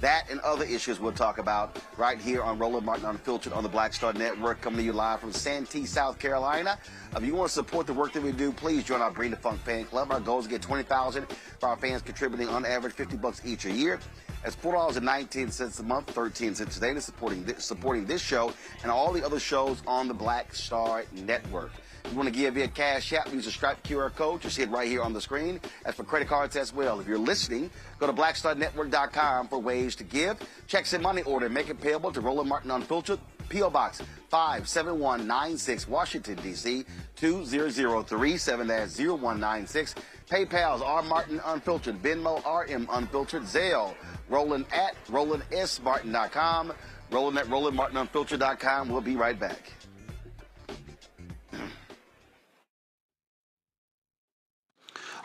S1: That and other issues we'll talk about right here on Roland Martin Unfiltered on the Black Star Network, coming to you live from Santee, South Carolina. If you want to support the work that we do, please join our Bring the Funk fan club. Our goal is to get 20,000 for our fans, contributing on average $50 each a year. That's $4.19 a month, 13 cents a day, to supporting this show and all the other shows on the Black Star Network. If you want to give via Cash App, use the Stripe QR code. You see it right here on the screen. As for credit cards as well. If you're listening, go to blackstarnetwork.com for ways to give. Checks and money order, make it payable to Roland Martin Unfiltered, P.O. Box 57196, Washington, D.C. 20037-0196. PayPal's R. Martin Unfiltered, Venmo RM Unfiltered, Zelle, Roland at RolandSMartin.com, Roland at RolandMartinUnfiltered.com. We'll be right back.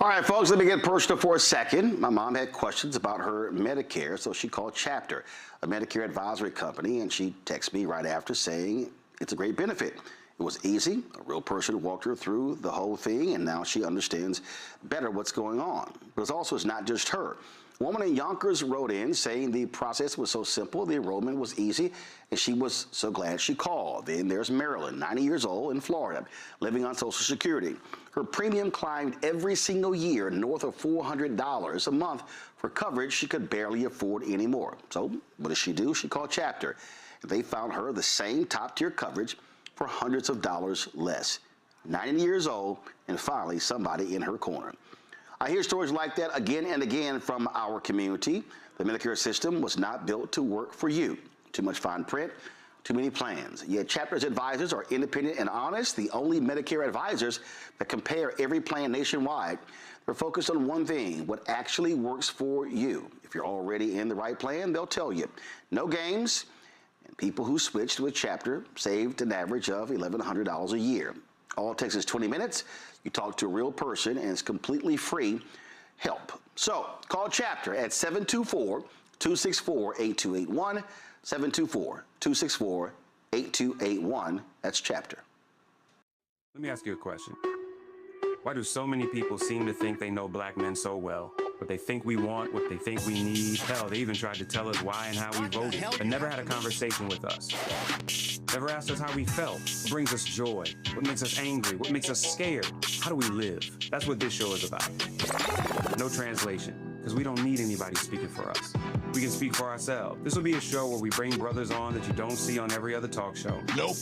S1: All right, folks, let me get personal for a second. My mom had questions about her Medicare, so she called Chapter, a Medicare advisory company, and she texted me right after saying it's a great benefit. It was easy. A real person walked her through the whole thing, and now she understands better what's going on. But it's not just her. A woman in Yonkers wrote in saying the process was so simple, the enrollment was easy, and she was so glad she called. Then there's Marilyn, 90 years old, in Florida, living on Social Security. Her premium climbed every single year north of $400 a month for coverage she could barely afford anymore. So what does she do? She called Chapter. They found her the same top-tier coverage for hundreds of dollars less. 90 years old, and finally somebody in her corner. I hear stories like that again and again from our community. The Medicare system was not built to work for you. Too much fine print, too many plans. Yet Chapter's advisors are independent and honest, the only Medicare advisors that compare every plan nationwide. They're focused on one thing, what actually works for you. If you're already in the right plan, they'll tell you. No games, and people who switched with Chapter saved an average of $1,100 a year. All it takes is 20 minutes. You talk to a real person, and it's completely free help. So call Chapter at 724-264-8281, 724-264-8281. That's Chapter.
S6: Let me ask you a question. Why do so many people seem to think they know black men so well? What they think we want, what they think we need. Hell, they even tried to tell us why and how we voted, but never had a conversation with us. Never asked us how we felt, what brings us joy, what makes us angry, what makes us scared. How do we live? That's what this show is about. No translation, because we don't need anybody speaking for us. We can speak for ourselves. This will be a show where we bring brothers on that you don't see on every other talk show. Nope.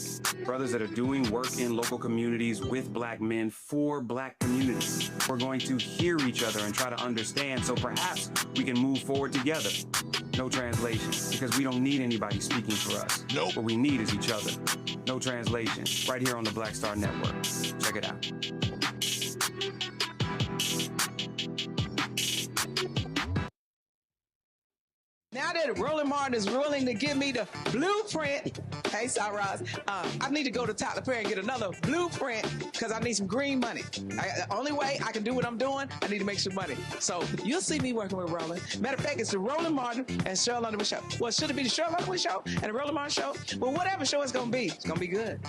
S6: Brothers that are doing work in local communities with black men for black communities. We're going to hear each other and try to understand, so perhaps we can move forward together. No translation, because we don't need anybody speaking for us. Nope. What we need is each other. No translation, right here on the Black Star Network. Check it out.
S11: Now that Roland Martin is willing to give me the blueprint, hey, Ross, I need to go to Tyler Perry and get another blueprint because I need some green money. The only way I can do what I'm doing, I need to make some money. So you'll see me working with Roland. Matter of fact, it's the Roland Martin and Cheryl Underwood show. Well, should it be the Cheryl Underwood show and the Roland Martin show? Well, whatever show it's going to be, it's going to be good.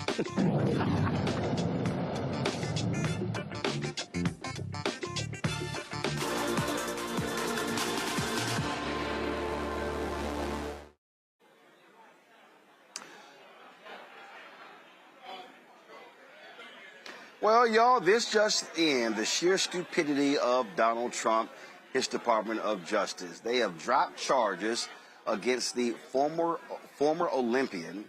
S1: Well, y'all, this just in, the sheer stupidity of Donald Trump, his Department of Justice. They have dropped charges against the former Olympian,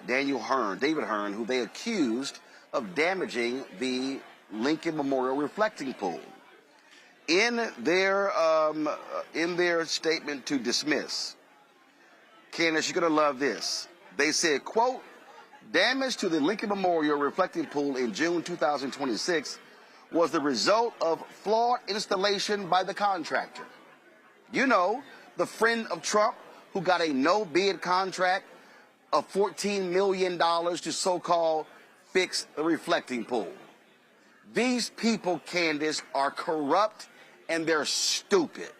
S1: David Hearn, who they accused of damaging the Lincoln Memorial Reflecting Pool. In their statement to dismiss, Candace, you're going to love this. They said, quote, damage to the Lincoln Memorial Reflecting Pool in June 2026 was the result of flawed installation by the contractor. You know, the friend of Trump who got a no-bid contract of $14 million to so-called fix the reflecting pool. These people, Candace, are corrupt and they're stupid.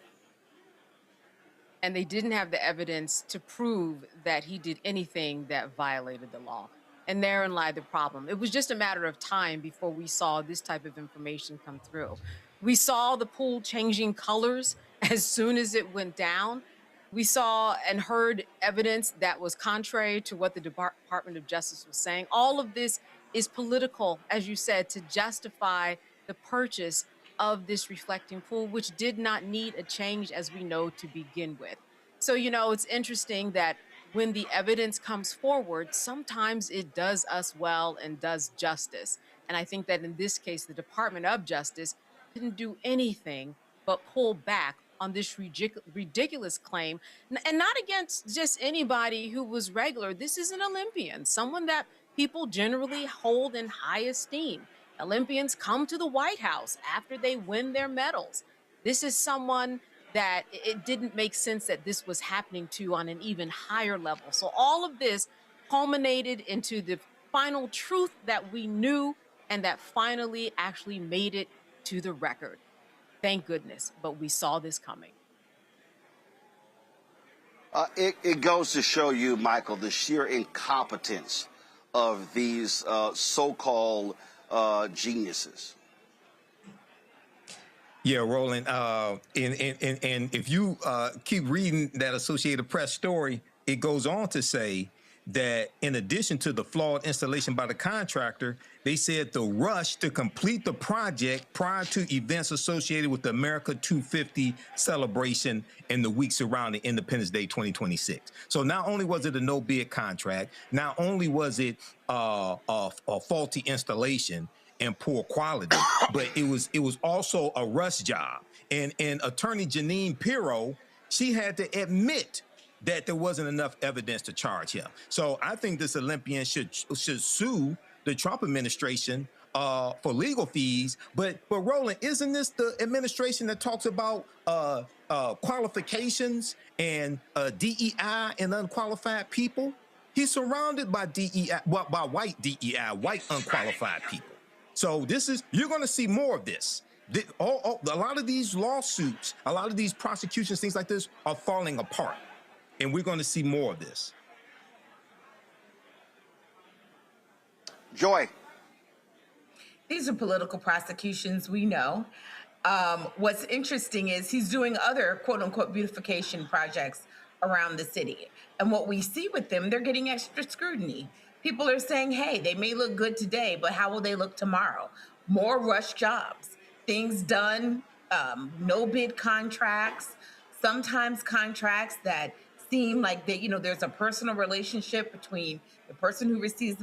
S4: And they didn't have the evidence to prove that he did anything that violated the law. And therein lied the problem. It was just a matter of time before we saw this type of information come through. We saw the pool changing colors as soon as it went down. We saw and heard evidence that was contrary to what the Department of Justice was saying. All of this is political, as you said, to justify the purchase of this reflecting pool, which did not need a change, as we know, to begin with. So, you know, it's interesting that when the evidence comes forward, sometimes it does us well and does justice. And I think that in this case, the Department of Justice didn't do anything but pull back on this ridiculous claim, and not against just anybody who was regular. This is an Olympian, someone that people generally hold in high esteem. Olympians come to the White House after they win their medals. This is someone that it didn't make sense that this was happening to on an even higher level. So all of this culminated into the final truth that we knew and that finally actually made it to the record. Thank goodness, but we saw this coming.
S1: It goes to show you, Michael, the sheer incompetence of these so-called geniuses.
S10: Yeah, Roland, and if you keep reading that Associated Press story, it goes on to say that in addition to the flawed installation by the contractor, they said the rush to complete the project prior to events associated with the America 250 celebration in the week surrounding Independence Day 2026. So not only was it a no-bid contract, not only was it a faulty installation and poor quality, but it was also a rush job. And attorney Jennine Pirro, she had to admit that there wasn't enough evidence to charge him. So I think this Olympian should sue the Trump administration for legal fees. But Roland, isn't this the administration that talks about qualifications and DEI and unqualified people? He's surrounded by DEI, by white DEI, white unqualified people. So you're going to see more of this. A lot of these lawsuits, a lot of these prosecutions, things like this are falling apart. And we're going to see more of this.
S1: Joy.
S9: These are political prosecutions, we know. What's interesting is he's doing other quote unquote beautification projects around the city. And what we see with them, they're getting extra scrutiny. People are saying, hey, they may look good today, but how will they look tomorrow? More rush jobs, things done, no bid contracts, sometimes contracts that seem like there's a personal relationship between the person who receives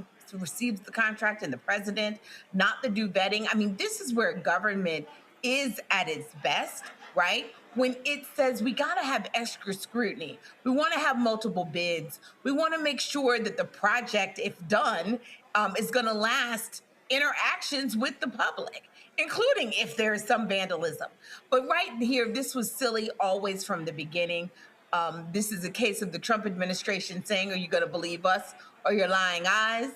S9: the contract and the president, not the due vetting. I mean, this is where government is at its best, right? When it says we got to have extra scrutiny, we want to have multiple bids, we want to make sure that the project, if done, is going to last interactions with the public, including if there is some vandalism. But right here, this was silly always from the beginning. This is a case of the Trump administration saying, are you going to believe us or your lying eyes?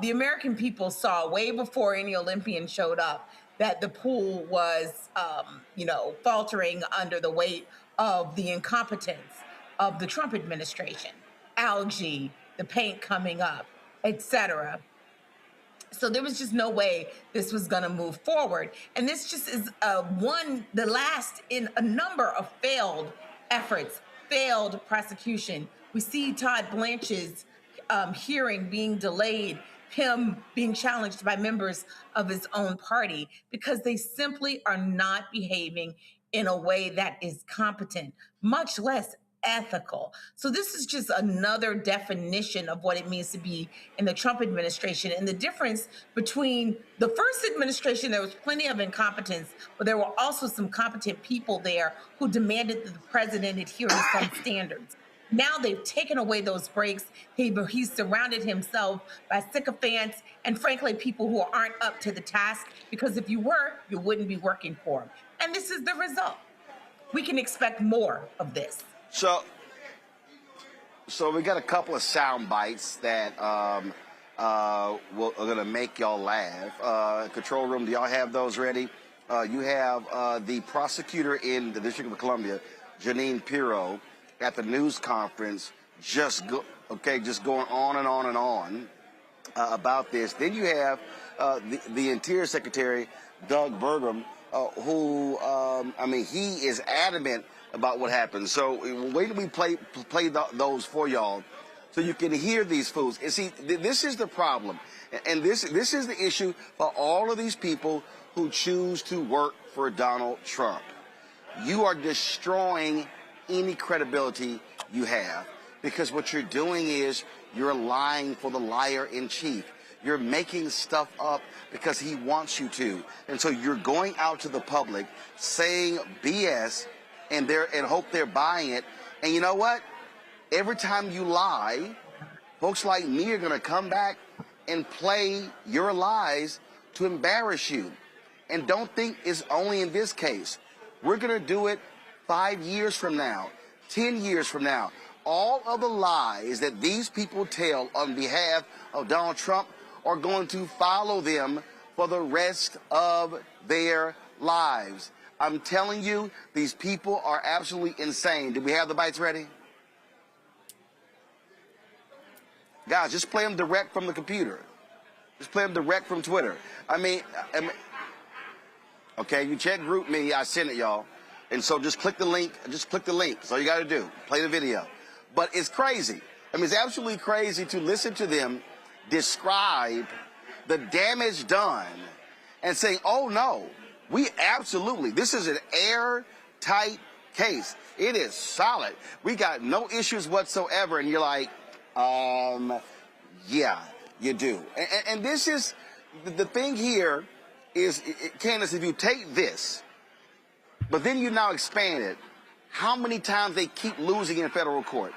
S9: The American people saw way before any Olympian showed up that the pool was, faltering under the weight of the incompetence of the Trump administration, algae, the paint coming up, etc. So there was just no way this was going to move forward. And this just is the last in a number of failed efforts, failed prosecution. We see Todd Blanche's hearing being delayed, him being challenged by members of his own party because they simply are not behaving in a way that is competent, much less ethical. So this is just another definition of what it means to be in the Trump administration. And the difference between the first administration, there was plenty of incompetence, but there were also some competent people there who demanded that the president adhere to some standards. Now they've taken away those breaks. He's surrounded himself by sycophants and, frankly, people who aren't up to the task, because if you were, you wouldn't be working for him. And this is the result. We can expect more of this.
S1: So we got a couple of sound bites that are going to make y'all laugh. Control room, do y'all have those ready? You have the prosecutor in the District of Columbia, Jennine Labuzan, at the news conference, just going on and on and on about this. Then you have the Interior Secretary, Doug Burgum, who, he is adamant about what happened. So wait till we play those for y'all so you can hear these fools. And see, this is the problem. And this is the issue for all of these people who choose to work for Donald Trump. You are destroying any credibility you have, because what you're doing is you're lying for the liar in chief. You're making stuff up because he wants you to. And so you're going out to the public saying BS and hope they're buying it. And you know what? Every time you lie, folks like me are going to come back and play your lies to embarrass you. And don't think it's only in this case. We're going to do it 5 years from now, 10 years from now. All of the lies that these people tell on behalf of Donald Trump are going to follow them for the rest of their lives. I'm telling you, these people are absolutely insane. Do we have the bites ready? Guys, just play them direct from the computer. Just play them direct from Twitter. Okay, you check Group Me. I sent it, y'all. And so just click the link. Just click the link. That's all you got to do. Play the video. But it's crazy. It's absolutely crazy to listen to them describe the damage done and say, oh, no, this is an airtight case. It is solid. We got no issues whatsoever. And you're like, yeah, you do. And this is, the thing here is, Candace, if you take this, but then you now expand it, how many times they keep losing in federal court?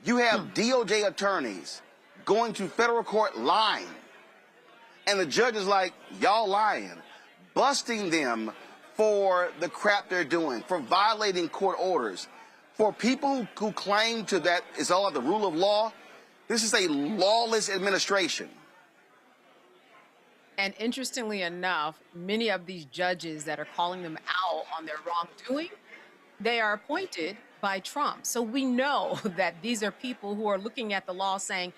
S1: You have DOJ attorneys going to federal court lying, and the judge is like, y'all lying, busting them for the crap they're doing, for violating court orders. For people who claim to that it's all about the rule of law, this is a lawless administration.
S4: And interestingly enough, many of these judges that are calling them out on their wrongdoing, they are appointed by Trump. So we know that these are people who are looking at the law saying,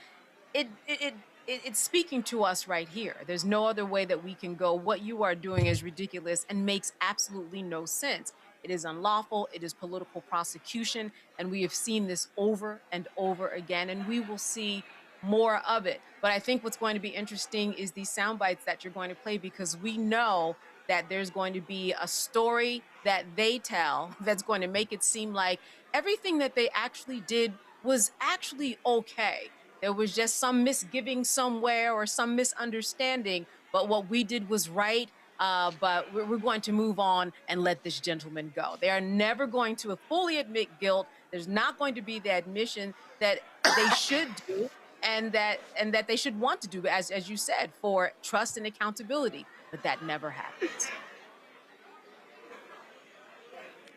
S4: it's speaking to us right here. There's no other way that we can go. What you are doing is ridiculous and makes absolutely no sense. It is unlawful. It is political prosecution. And we have seen this over and over again, and we will see more of it. But I think what's going to be interesting is these sound bites that you're going to play, because we know that there's going to be a story that they tell that's going to make it seem like everything that they actually did was actually okay. There was just some misgiving somewhere or some misunderstanding, but what we did was right. But we're going to move on and let this gentleman go. They are never going to fully admit guilt. There's not going to be the admission that they should do and that they should want to do, as you said, for trust and accountability. But that never happens.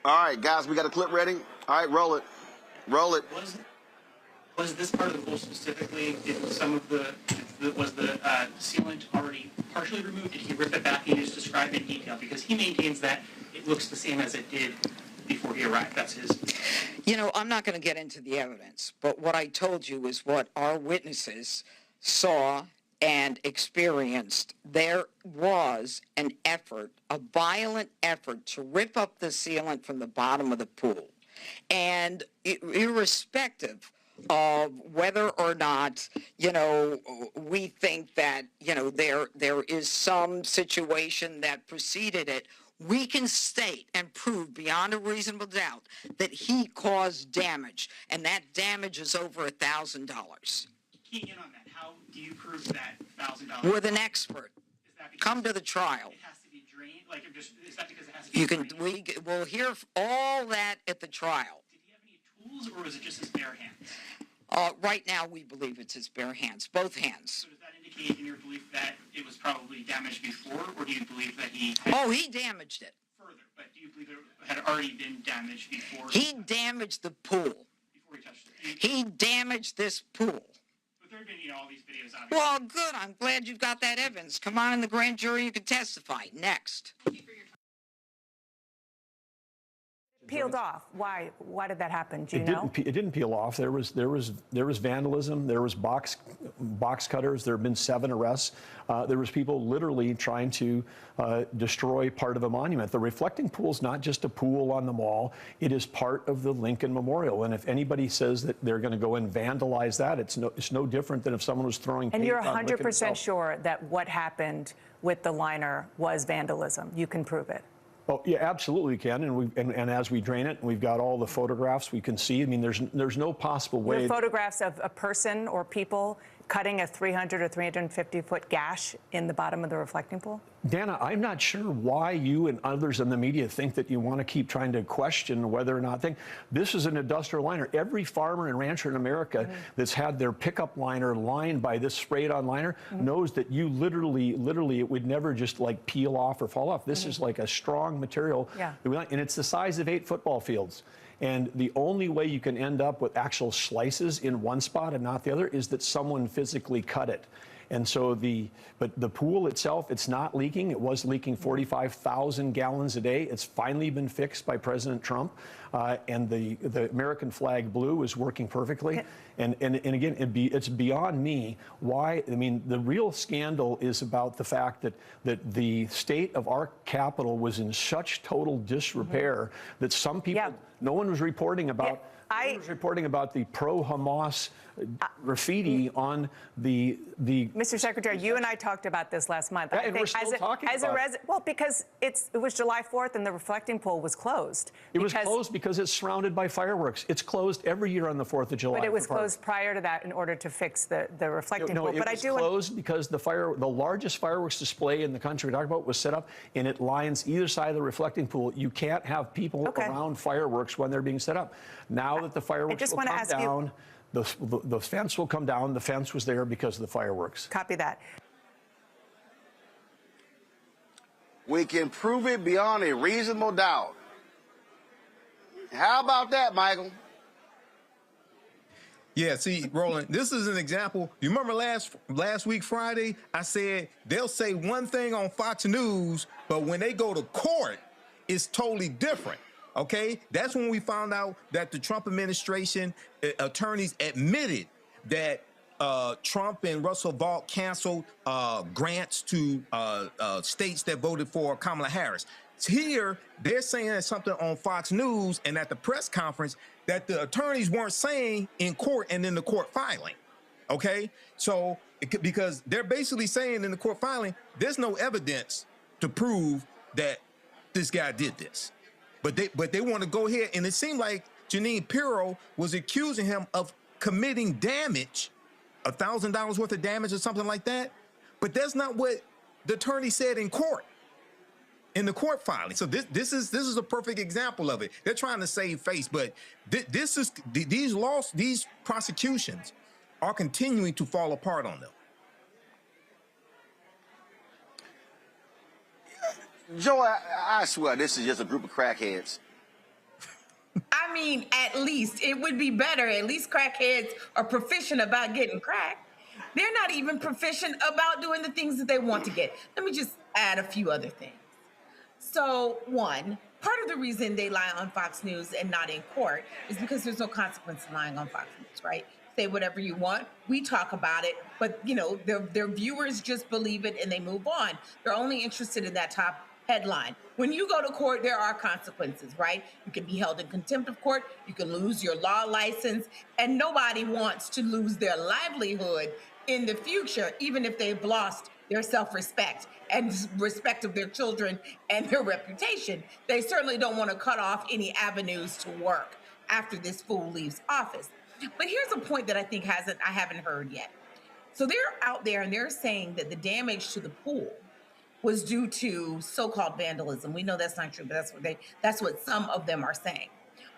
S1: All right, guys, we got a clip ready? All right, roll it. Roll it.
S12: Was this part of the rule specifically? Was the sealant already partially removed? Did he rip it back and just describe in detail? Because he maintains that it looks the same as it did before he arrived. That's his.
S13: I'm not going to get into the evidence, but what I told you is what our witnesses saw and experienced. There was an effort, a violent effort, to rip up the sealant from the bottom of the pool. And irrespective of whether or not, we think that, there is some situation that preceded it, we can state and prove beyond a reasonable doubt that he caused damage, and that damage is over $1,000.
S12: Keying in on that, how do you prove that $1,000?
S13: With an expert. Come to the trial.
S12: It has to be drained? Like, is that because it has to be
S13: You can.
S12: drained?
S13: We'll hear all that at the trial.
S12: Did he have any tools, or was it just his bare hands?
S13: Right now, we believe it's his bare hands, both hands.
S12: So does that indicate in your belief that it was probably damaged before, or do you believe that he
S13: He damaged it.
S12: further? But do you believe it had already been damaged before?
S13: He damaged the pool.
S12: Before he touched it?
S13: He damaged this pool.
S12: But there have been, all these videos, obviously.
S13: Well, good. I'm glad you've got that evidence. Come on in the grand jury. You can testify. Next.
S14: Peeled off. Why did that happen? Do you know?
S15: It didn't peel off. There was vandalism. There was box cutters. There have been 7 arrests. There was people literally trying to destroy part of a monument. The reflecting pool is not just a pool on the mall. It is part of the Lincoln Memorial. And if anybody says that they're going to go and vandalize that, it's no different than if someone was throwing paint
S14: And you're
S15: on Lincoln
S14: 100%
S15: itself.
S14: sure that what happened with the liner was vandalism. You can prove it.
S15: Oh yeah, absolutely can, and as we drain it, we've got all the photographs we can see. I mean, there's no possible way.
S14: There are photographs of a person or people cutting a 300 or 350-foot gash in the bottom of the reflecting pool?
S15: Dana, I'm not sure why you and others in the media think that you want to keep trying to question whether or not this is an industrial liner. Every farmer and rancher in America that's had their pickup liner lined by this sprayed-on liner knows that you literally, it would never just like peel off or fall off. This is like a strong material, and it's the size of 8 football fields. And the only way you can end up with actual slices in one spot and not the other is that someone physically cut it. And so but the pool itself, it's not leaking. It was leaking 45,000 gallons a day. It's finally been fixed by President Trump. And the American flag blue is working perfectly. And again, it's beyond me why. I mean, the real scandal is about the fact that the state of our capital was in such total disrepair that some people, no one was reporting about. I was reporting about the pro-Hamas graffiti on the.
S14: Mr. Secretary, you and I talked about this last month.
S15: Yeah, and we're still talking about it.
S14: Well, because it was July 4th and the reflecting pool was closed.
S15: It was closed because it's surrounded by fireworks. It's closed every year on the 4th of July.
S14: But it was closed prior to that in order to fix the reflecting pool.
S15: But it was closed because the largest fireworks display in the country we talked about was set up, and it lines either side of the reflecting pool. You can't have people around fireworks when they're being set up. Now that the fireworks will come down, the fence will come down. The fence was there because of the fireworks.
S14: Copy that.
S1: We can prove it beyond a reasonable doubt. How about that, Michael?
S10: Yeah, see, Roland, this is an example. You remember last week, Friday, I said they'll say one thing on Fox News, but when they go to court, it's totally different. Okay, that's when we found out that the Trump administration attorneys admitted that Trump and Russell Vought canceled grants to states that voted for Kamala Harris. Here, they're saying something on Fox News and at the press conference that the attorneys weren't saying in court and in the court filing. Okay, so because they're basically saying in the court filing, there's no evidence to prove that this guy did this. But they want to go ahead, and it seemed like Jennine Pirro was accusing him of committing damage, $1,000 worth of damage or something like that. But that's not what the attorney said in court, in the court filing. So this is a perfect example of it. They're trying to save face, but these prosecutions are continuing to fall apart on them.
S1: Joe, I swear this is just a group of crackheads.
S9: I mean, at least it would be better. At least crackheads are proficient about getting crack. They're not even proficient about doing the things that they want to get. Let me just add a few other things. So, one, part of the reason they lie on Fox News and not in court is because there's no consequence in lying on Fox News, right? Say whatever you want. We talk about it, but their viewers just believe it and they move on. They're only interested in that top headline. When you go to court, there are consequences, right? You can be held in contempt of court. You can lose your law license, and nobody wants to lose their livelihood in the future, even if they've lost their self-respect and respect of their children and their reputation. They certainly don't want to cut off any avenues to work after this fool leaves office. But here's a point that I think I haven't heard yet. So they're out there and they're saying that the damage to the pool was due to so-called vandalism. We know that's not true, but that's what some of them are saying.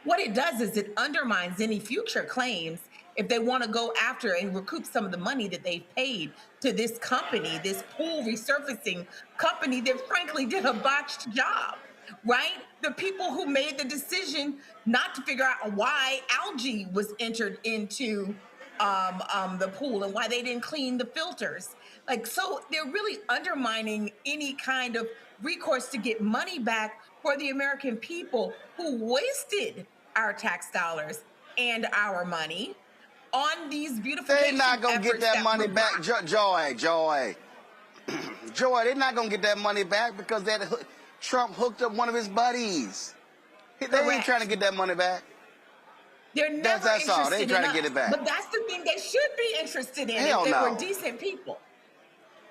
S9: What it does is it undermines any future claims if they want to go after and recoup some of the money that they've paid to this company, this pool resurfacing company that frankly did a botched job, right? The people who made the decision not to figure out why algae was entered into the pool and why they didn't clean the filters. Like, so they're really undermining any kind of recourse to get money back for the American people who wasted our tax dollars and our money on these beautification
S1: They're not going to get that money back. Joy, they're not going to get that money back because Trump hooked up one of his buddies. They ain't trying to get that money back.
S9: They're never
S1: that's all. They ain't trying to get
S9: us.
S1: it back.
S9: But that's the thing they should be interested in if they were decent people.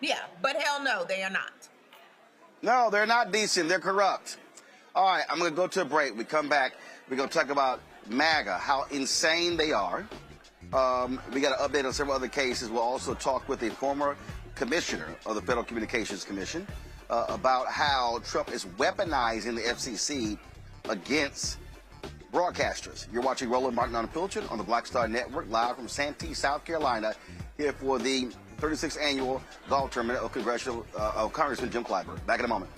S9: Yeah, but hell no, they are not.
S1: No, they're not decent. They're corrupt. All right, I'm going to go to a break. We come back. We're going to talk about MAGA, how insane they are. We got an update on several other cases. We'll also talk with a former commissioner of the Federal Communications Commission about how Trump is weaponizing the FCC against broadcasters. You're watching Roland Martin Unfiltered on the Black Star Network, live from Santee, South Carolina, here for the 36th annual golf tournament of Congressman Jim Clyburn. Back in a moment.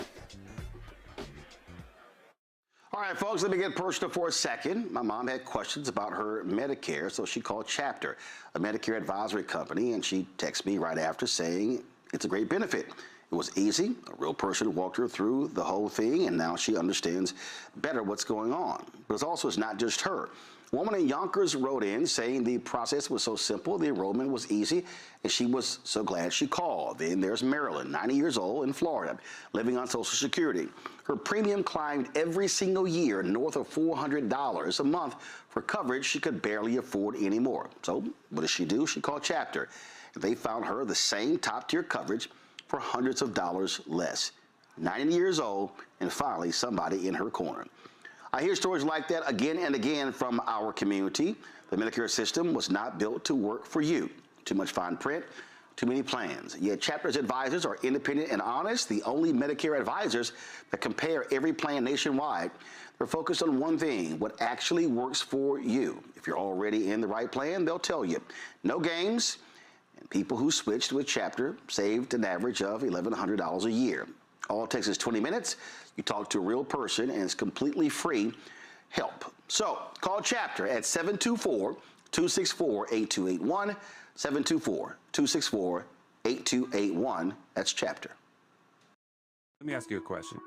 S1: All right, folks, let me get personal for a second. My mom had questions about her Medicare, so she called Chapter, a Medicare advisory company, and she texted me right after saying it's a great benefit. It was easy. A real person walked her through the whole thing, and now she understands better what's going on. But it's not just her. A woman in Yonkers wrote in saying the process was so simple, the enrollment was easy, and she was so glad she called. Then there's Marilyn, 90 years old, in Florida, living on Social Security. Her premium climbed every single year north of $400 a month for coverage she could barely afford anymore. So what does she do? She called Chapter. They found her the same top-tier coverage for hundreds of dollars less. 90 years old, and finally somebody in her corner. I hear stories like that again and again from our community. The Medicare system was not built to work for you. Too much fine print, too many plans. Yet Chapter's advisors are independent and honest, the only Medicare advisors that compare every plan nationwide. They're focused on one thing, what actually works for you. If you're already in the right plan, they'll tell you. No games, and people who switched with Chapter saved an average of $1,100 a year. All it takes is 20 minutes. You talk to a real person, and it's completely free help. So call Chapter at 724-264-8281, 724-264-8281. That's Chapter.
S6: Let me ask you a question.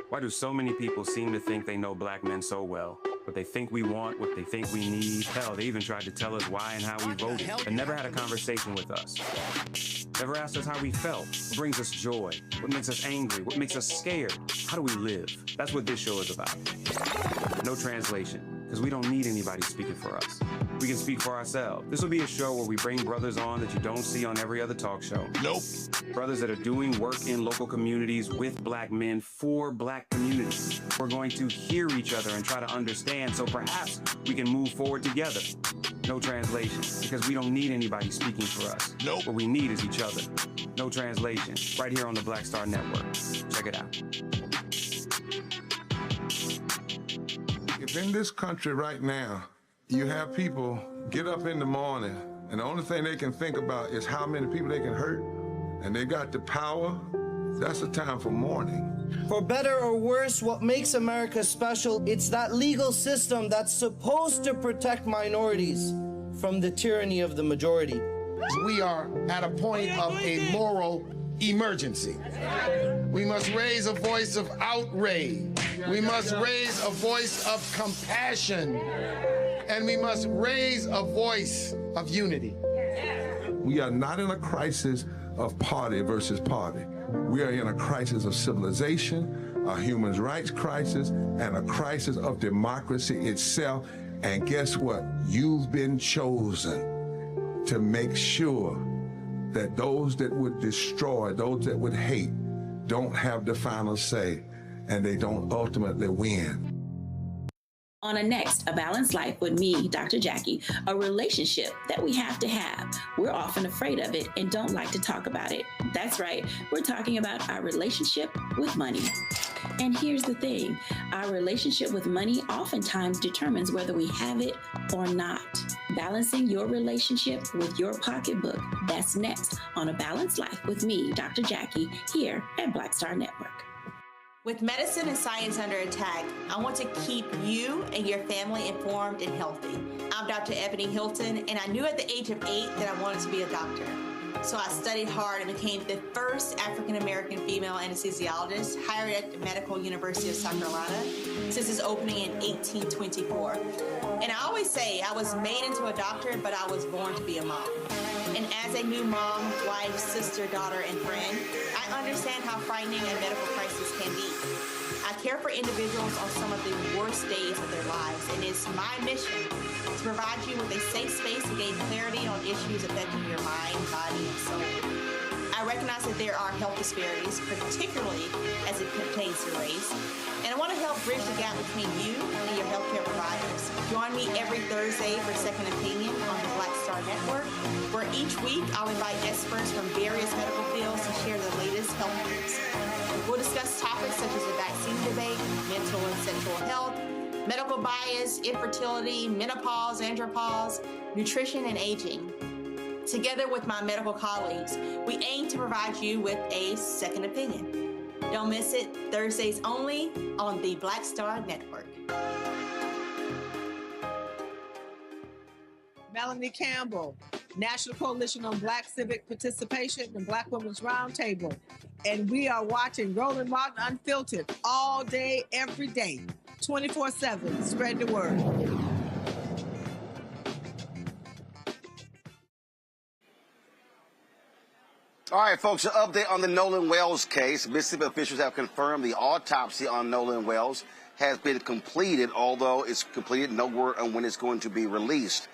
S6: Why do so many people seem to think they know black men so well? What they think we want, what they think we need. Hell, they even tried to tell us why and how we voted, but never had a conversation with us. Never asked us how we felt, what brings us joy, what makes us angry, what makes us scared. How do we live? That's what this show is about. No translation, because we don't need anybody speaking for us. We can speak for ourselves. This will be a show where we bring brothers on that you don't see on every other talk show. Nope. Brothers that are doing work in local communities with black men for black communities. We're going to hear each other and try to understand so perhaps we can move forward together. No translation, because we don't need anybody speaking for us. Nope. What we need is each other. No translation, right here on the Black Star Network. Check it out.
S16: If in this country right now, you have people get up in the morning and the only thing they can think about is how many people they can hurt, and they got the power, that's the time for mourning.
S17: For better or worse, what makes America special, it's that legal system that's supposed to protect minorities from the tyranny of the majority.
S18: We are at a point of a moral emergency. We must raise a voice of outrage. We must raise a voice of compassion. And we must raise a voice of unity.
S16: We are not in a crisis of party versus party. We are in a crisis of civilization, a human rights crisis, and a crisis of democracy itself. And guess what? You've been chosen to make sure that those that would destroy, those that would hate, don't have the final say, and they don't ultimately win.
S19: On a next, A Balanced Life with me, Dr. Jackie, a relationship that we have to have. We're often afraid of it and don't like to talk about it. That's right, we're talking about our relationship with money. And here's the thing, our relationship with money oftentimes determines whether we have it or not. Balancing your relationship with your pocketbook. That's next on A Balanced Life with me, Dr. Jackie, here at Black Star Network.
S20: With medicine and science under attack, I want to keep you and your family informed and healthy. I'm Dr. Ebony Hilton, and I knew at the age of 8 that I wanted to be a doctor. So I studied hard and became the first African-American female anesthesiologist hired at the Medical University of South Carolina since its opening in 1824. And I always say I was made into a doctor, but I was born to be a mom. And as a new mom, wife, sister, daughter, and friend, I understand how frightening a medical crisis can be. I care for individuals on some of the worst days of their lives, and it's my mission to provide you with a safe space to gain clarity on issues affecting your mind, body, and soul. I recognize that there are health disparities, particularly as it pertains to race, and I want to help bridge the gap between you and your healthcare providers. Join me every Thursday for Second Opinion on the Black Star Network, where each week I'll invite experts from various medical fields to share the latest health news. We'll discuss topics such as the vaccine debate, mental and sexual health, medical bias, infertility, menopause, andropause, nutrition, and aging. Together with my medical colleagues, we aim to provide you with a second opinion. Don't miss it, Thursdays only on the Black Star Network.
S11: Melanie Campbell, National Coalition on Black Civic Participation and Black Women's Roundtable. And we are watching Roland Martin Unfiltered all day, every day, 24/7. Spread the word.
S1: All right, folks, an update on the Nolan Wells case. Mississippi officials have confirmed the autopsy on Nolan Wells has been completed, although it's completed, no word on when it's going to be released.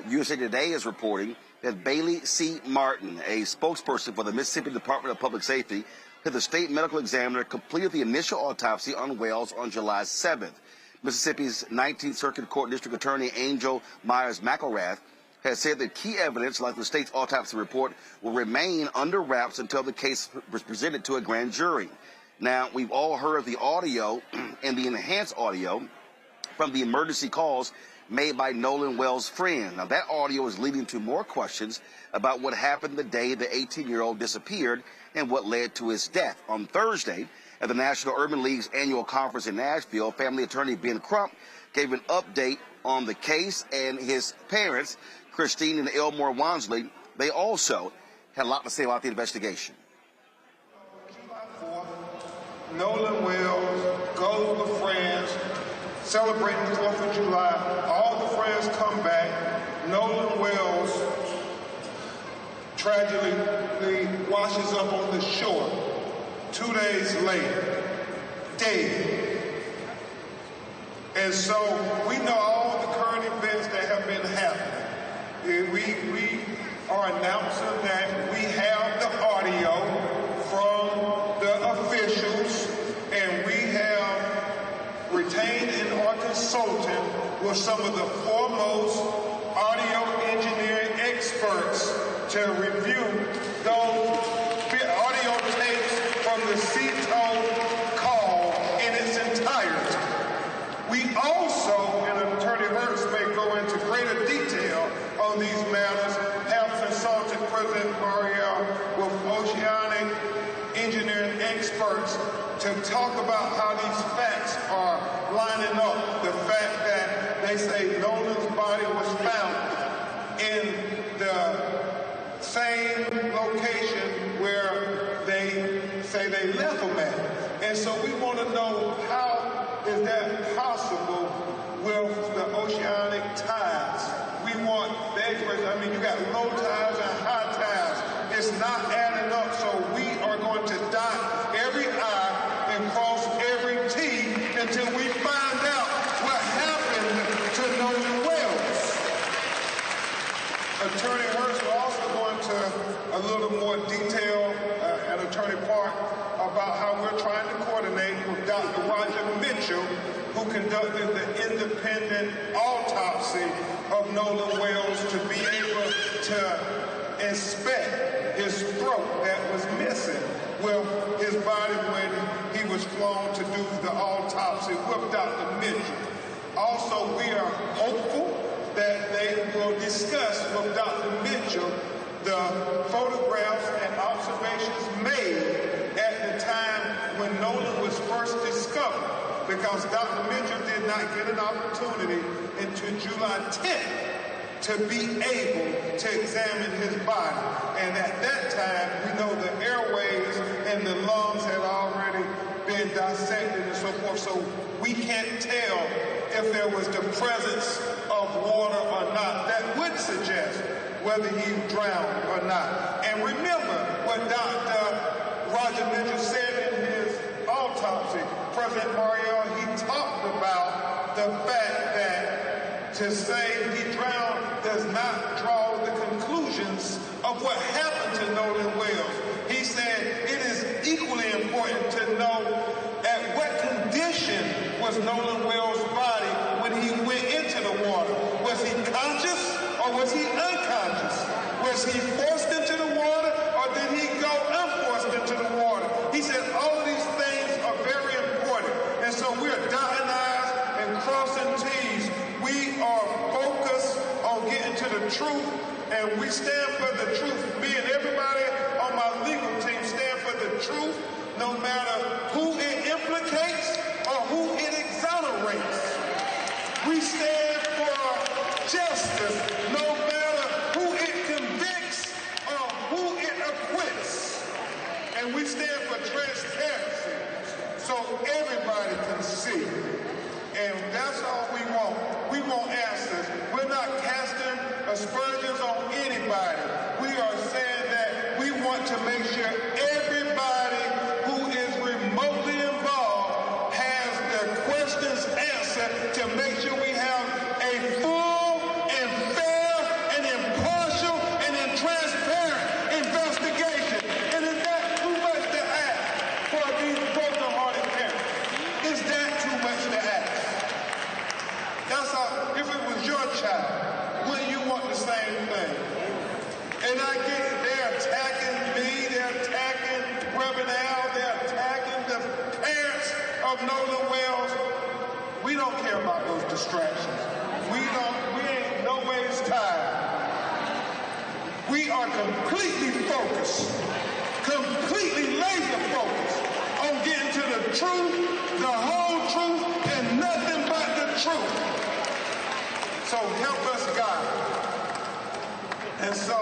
S1: USA Today is reporting that Bailey C. Martin, a spokesperson for the Mississippi Department of Public Safety, said the state medical examiner completed the initial autopsy on Wells on July 7th. Mississippi's 19th Circuit Court District Attorney Angel Myers McElrath has said that key evidence, like the state's autopsy report, will remain under wraps until the case was presented to a grand jury. Now, we've all heard the audio and the enhanced audio from the emergency calls made by Nolan Wells' friend. Now, that audio is leading to more questions about what happened the day the 18-year-old disappeared and what led to his death. On Thursday, at the National Urban League's annual conference in Nashville, family attorney Ben Crump gave an update on the case, and his parents, Christine and Elmore Wansley, they also had a lot to say about the investigation.
S21: Nolan Wells goes with friends, celebrating the 4th of July. All the friends come back. Nolan Wells tragically washes up on the shore 2 days later, dead. And so we know all the current events that have been happening. We are announcing that we have the audio from the officials, and we have retained and are consulting with some of the foremost audio engineering experts to review those audio tapes from the CTO call in its entirety. We also, and Attorney Hurst may go into greater detail on these matters, have consulted President Mariel with oceanic engineering experts to talk about how these facts are lining up. The fact that they say Nolan's body was found in the same location where they say they left him at. And so we want to know, how is that possible with the oceanic tides? We want the experts. I mean, you got low tides and high tides. It's not adding up, so we are going to dot every I and cross every T until we find out what happened to Nolan Wells. Attorney Hurst will also go into a little about how we're trying to coordinate with Dr. Roger Mitchell, who conducted the independent autopsy of Nolan Wells, to be able to inspect his throat that was missing with his body when he was flown to do the autopsy with Dr. Mitchell. Also, we are hopeful that they will discuss with Dr. Mitchell the photographs and observations made at the time when Nolan was first discovered, because Dr. Mitchell did not get an opportunity until July 10th to be able to examine his body. And at that time, we know the airways and the lungs had already been dissected and so forth, so we can't tell if there was the presence of water or not. That would suggest whether he drowned or not. And remember what Dr. Roger Mitchell said in his autopsy. President Mariel, he talked about the fact that to say he drowned does not draw the conclusions of what happened to Nolan Wells. He said it is equally important to know at what condition was Nolan Wells' body when he went into the water. Was he conscious or was he unconscious? Was he forced into the water or did he go unforced into the water? He said all of these things are very important. And so we're dotting I's and crossing T's. We are focused on getting to the truth, and we stand for the truth. Me and everybody on my legal team stand for the truth, no matter who it implicates or who it exonerates. We stand for justice, no matter who it convicts or who it acquits. And we stand for transparency, so everybody can see. And that's all we want. We want answers. We're not casting aspersions on anybody. We are saying that we want to make sure everybody who is remotely involved has their questions answered to make sure we have a full and fair and impartial and transparent investigation. And is that too much to ask for these broken-hearted parents? Is that too much to ask? That's how, if it was your child, wouldn't you want the same thing? And I get it, they're attacking me, they're attacking Reverend Al, they're attacking the parents of Nolan Wells. We don't care about those distractions. We ain't no ways tired. We are completely focused, completely laser focused on getting to the truth, the whole truth, and nothing but the truth. So help us, God. And so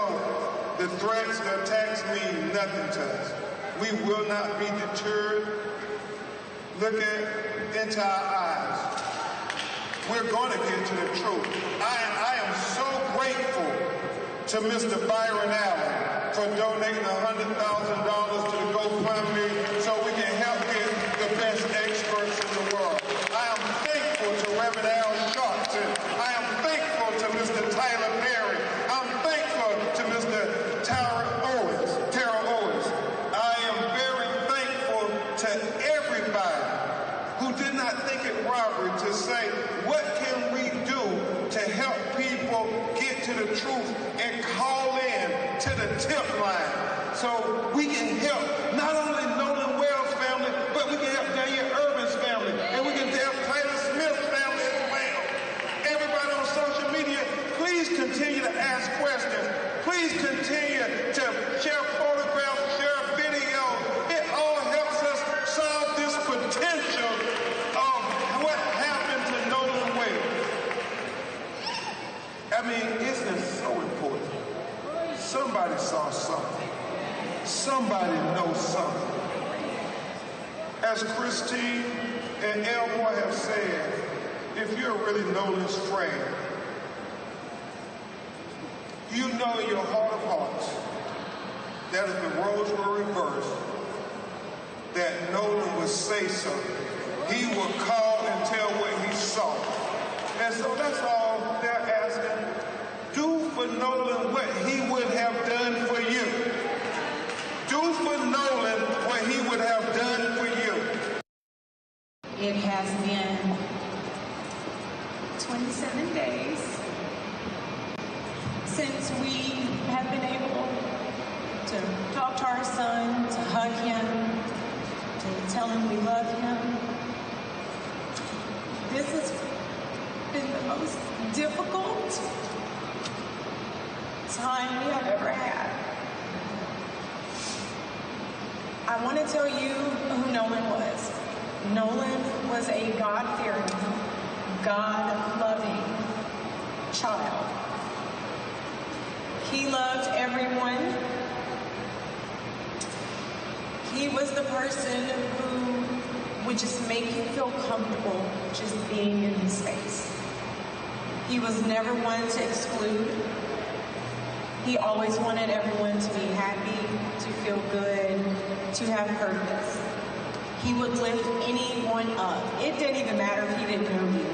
S21: the threats, the attacks mean nothing to us. We will not be deterred. Look into our eyes. We're going to get to the truth. I am so grateful to Mr. Byron Allen for donating $100,000 to the GoFundMe so we can help get the best experts in the world. I am thankful to Reverend Al Sharpton. I am thankful to Mr. Tyler Perry. I'm thankful to Mr. Tara Owens. I am very thankful to everybody who did not think it robbery to say, what can we do to help people get to the truth and call in to the tip line so we can help not only Nolan Wells' family, but we can help Daniel Irvin's family, and we can help Tyler Smith's family as well. Everybody on social media, please continue to ask questions. Please continue to share photographs, share videos. It all helps us solve this potential of what happened to Nolan Wells. I mean, isn't it so important? Somebody saw something. Somebody knows something. As Christine and Elmore have said, if you're really Nolan's friend, you know in your heart of hearts that if the roles were reversed, that Nolan would say something. He would call and tell what he saw. And so that's all they're asking. Do for Nolan what he would have done for you. Do for Nolan what he would have done
S2: It has been 27 days since we have been able to talk to our son, to hug him, to tell him we love him. This has been the most difficult time we have ever had. I want to tell you who Nolan was. Nolan was a God-fearing, God-loving child. He loved everyone. He was the person who would just make you feel comfortable just being in his space. He was never one to exclude. He always wanted everyone to be happy, to feel good, to have purpose. He would lift anyone up. It didn't even matter if he didn't know you.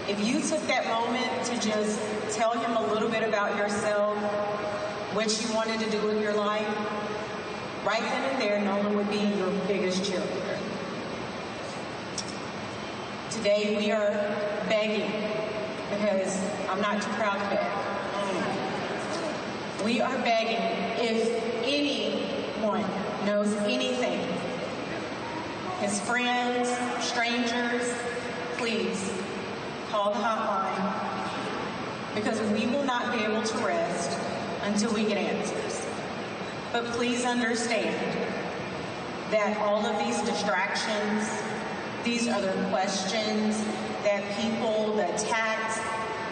S2: If you took that moment to just tell him a little bit about yourself, what you wanted to do with your life, right then and there, Nolan would be your biggest cheerleader. Today we are begging, because I'm not too proud to beg. We are begging, if anyone knows anything, his friends, strangers, please call the hotline, because we will not be able to rest until we get answers. But please understand that all of these distractions, these other questions that people, the attacks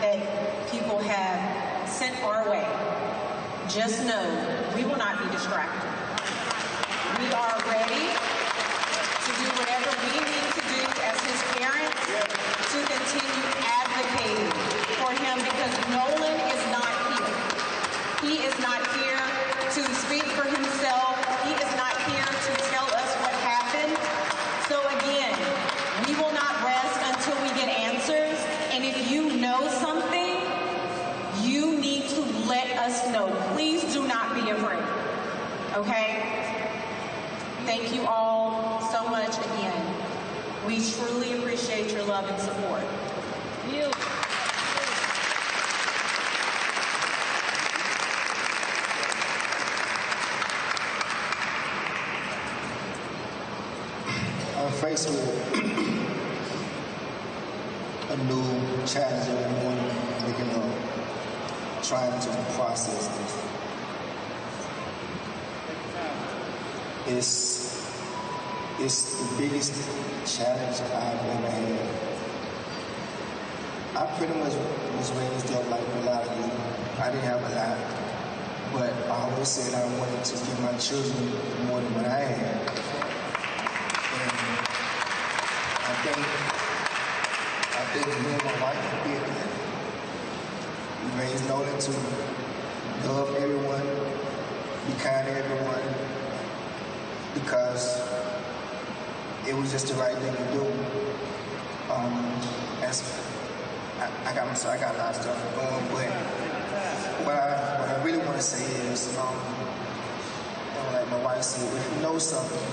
S2: that people have sent our way, just know we will not be distracted. We are ready to do whatever we need to do as his parents to continue advocating for him, because Nolan is not here. He is not here to speak for himself. He is not here to tell us what happened. So again, we will not rest until we get answers. And if you know something, you need to let us know. Please do not be afraid. Okay? Thank you all so much again. We truly appreciate your love and support. You.
S22: I'm faced with a new challenge every morning, waking up, trying to process this. It's the biggest challenge I've ever had. I pretty much was raised up like a lot of you. I didn't have a lot, but I always said I wanted to give my children more than what I had. I think me and my wife did that. We raised Nolan to love everyone, be kind to everyone, because it was just the right thing to do. I got a lot of stuff going, but what I really want to say is, like my wife said, if you know something,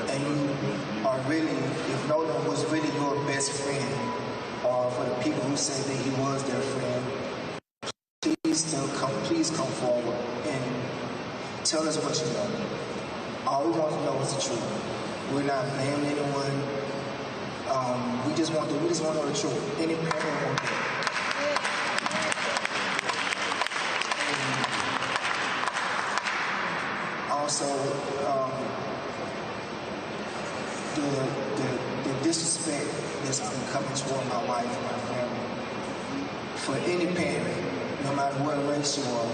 S22: and you are really, if Nolan was really your best friend, or for the people who say that he was their friend, please come forward and tell us what you know. All we want to know is the truth. We're not blaming anyone. We just want to know the truth. Any parent wants that. Also, the disrespect that's been coming toward my wife and my family. For any parent, no matter what race you are,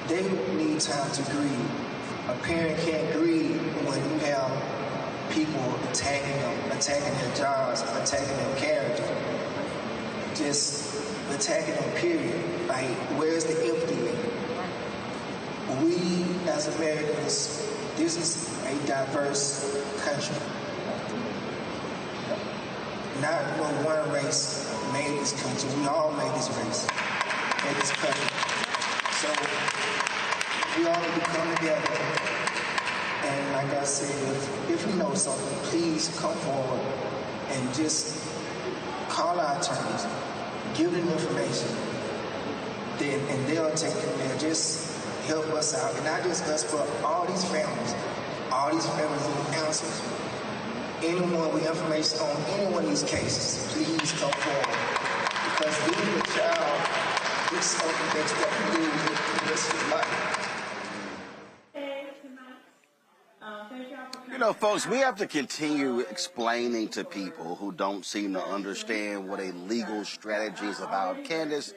S22: they need time to grieve. A parent can't grieve when you have people attacking them, attacking their jobs, attacking their character, just attacking them, period. Like, where's the empathy in it? We, as Americans, this is a diverse country. Not one race made this country. We all made this race, made this country. So we all need to come together. And like I said, if you know something, please come forward and just call our attorneys, give them information, and they'll just help us out. And not just us, but all these families need answers. Anyone with information on any one of these cases, please come forward. Because being a child is something that you have to do with the rest of your life.
S1: You know, folks, we have to continue explaining to people who don't seem to understand what a legal strategy is about. Candace,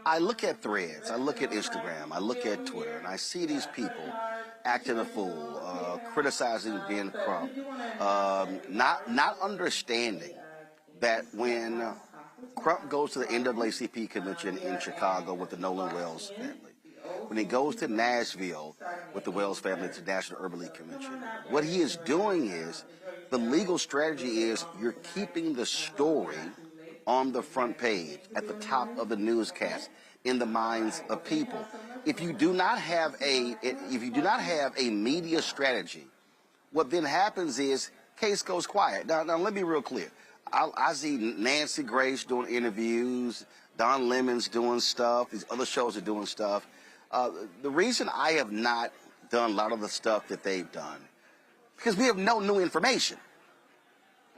S1: I look at Threads, I look at Instagram, I look at Twitter, and I see these people acting a fool, criticizing Ben Crump, not understanding that when Crump goes to the NAACP convention in Chicago with the Nolan Wells family, when he goes to Nashville with the Wells family to National Urban League Convention, what he is doing is, the legal strategy is, you're keeping the story on the front page, at the top of the newscast, in the minds of people. If you do not have a media strategy, what then happens is case goes quiet. Now let me be real clear. I see Nancy Grace doing interviews, Don Lemon's doing stuff, these other shows are doing stuff. The reason I have not done a lot of the stuff that they've done, because we have no new information.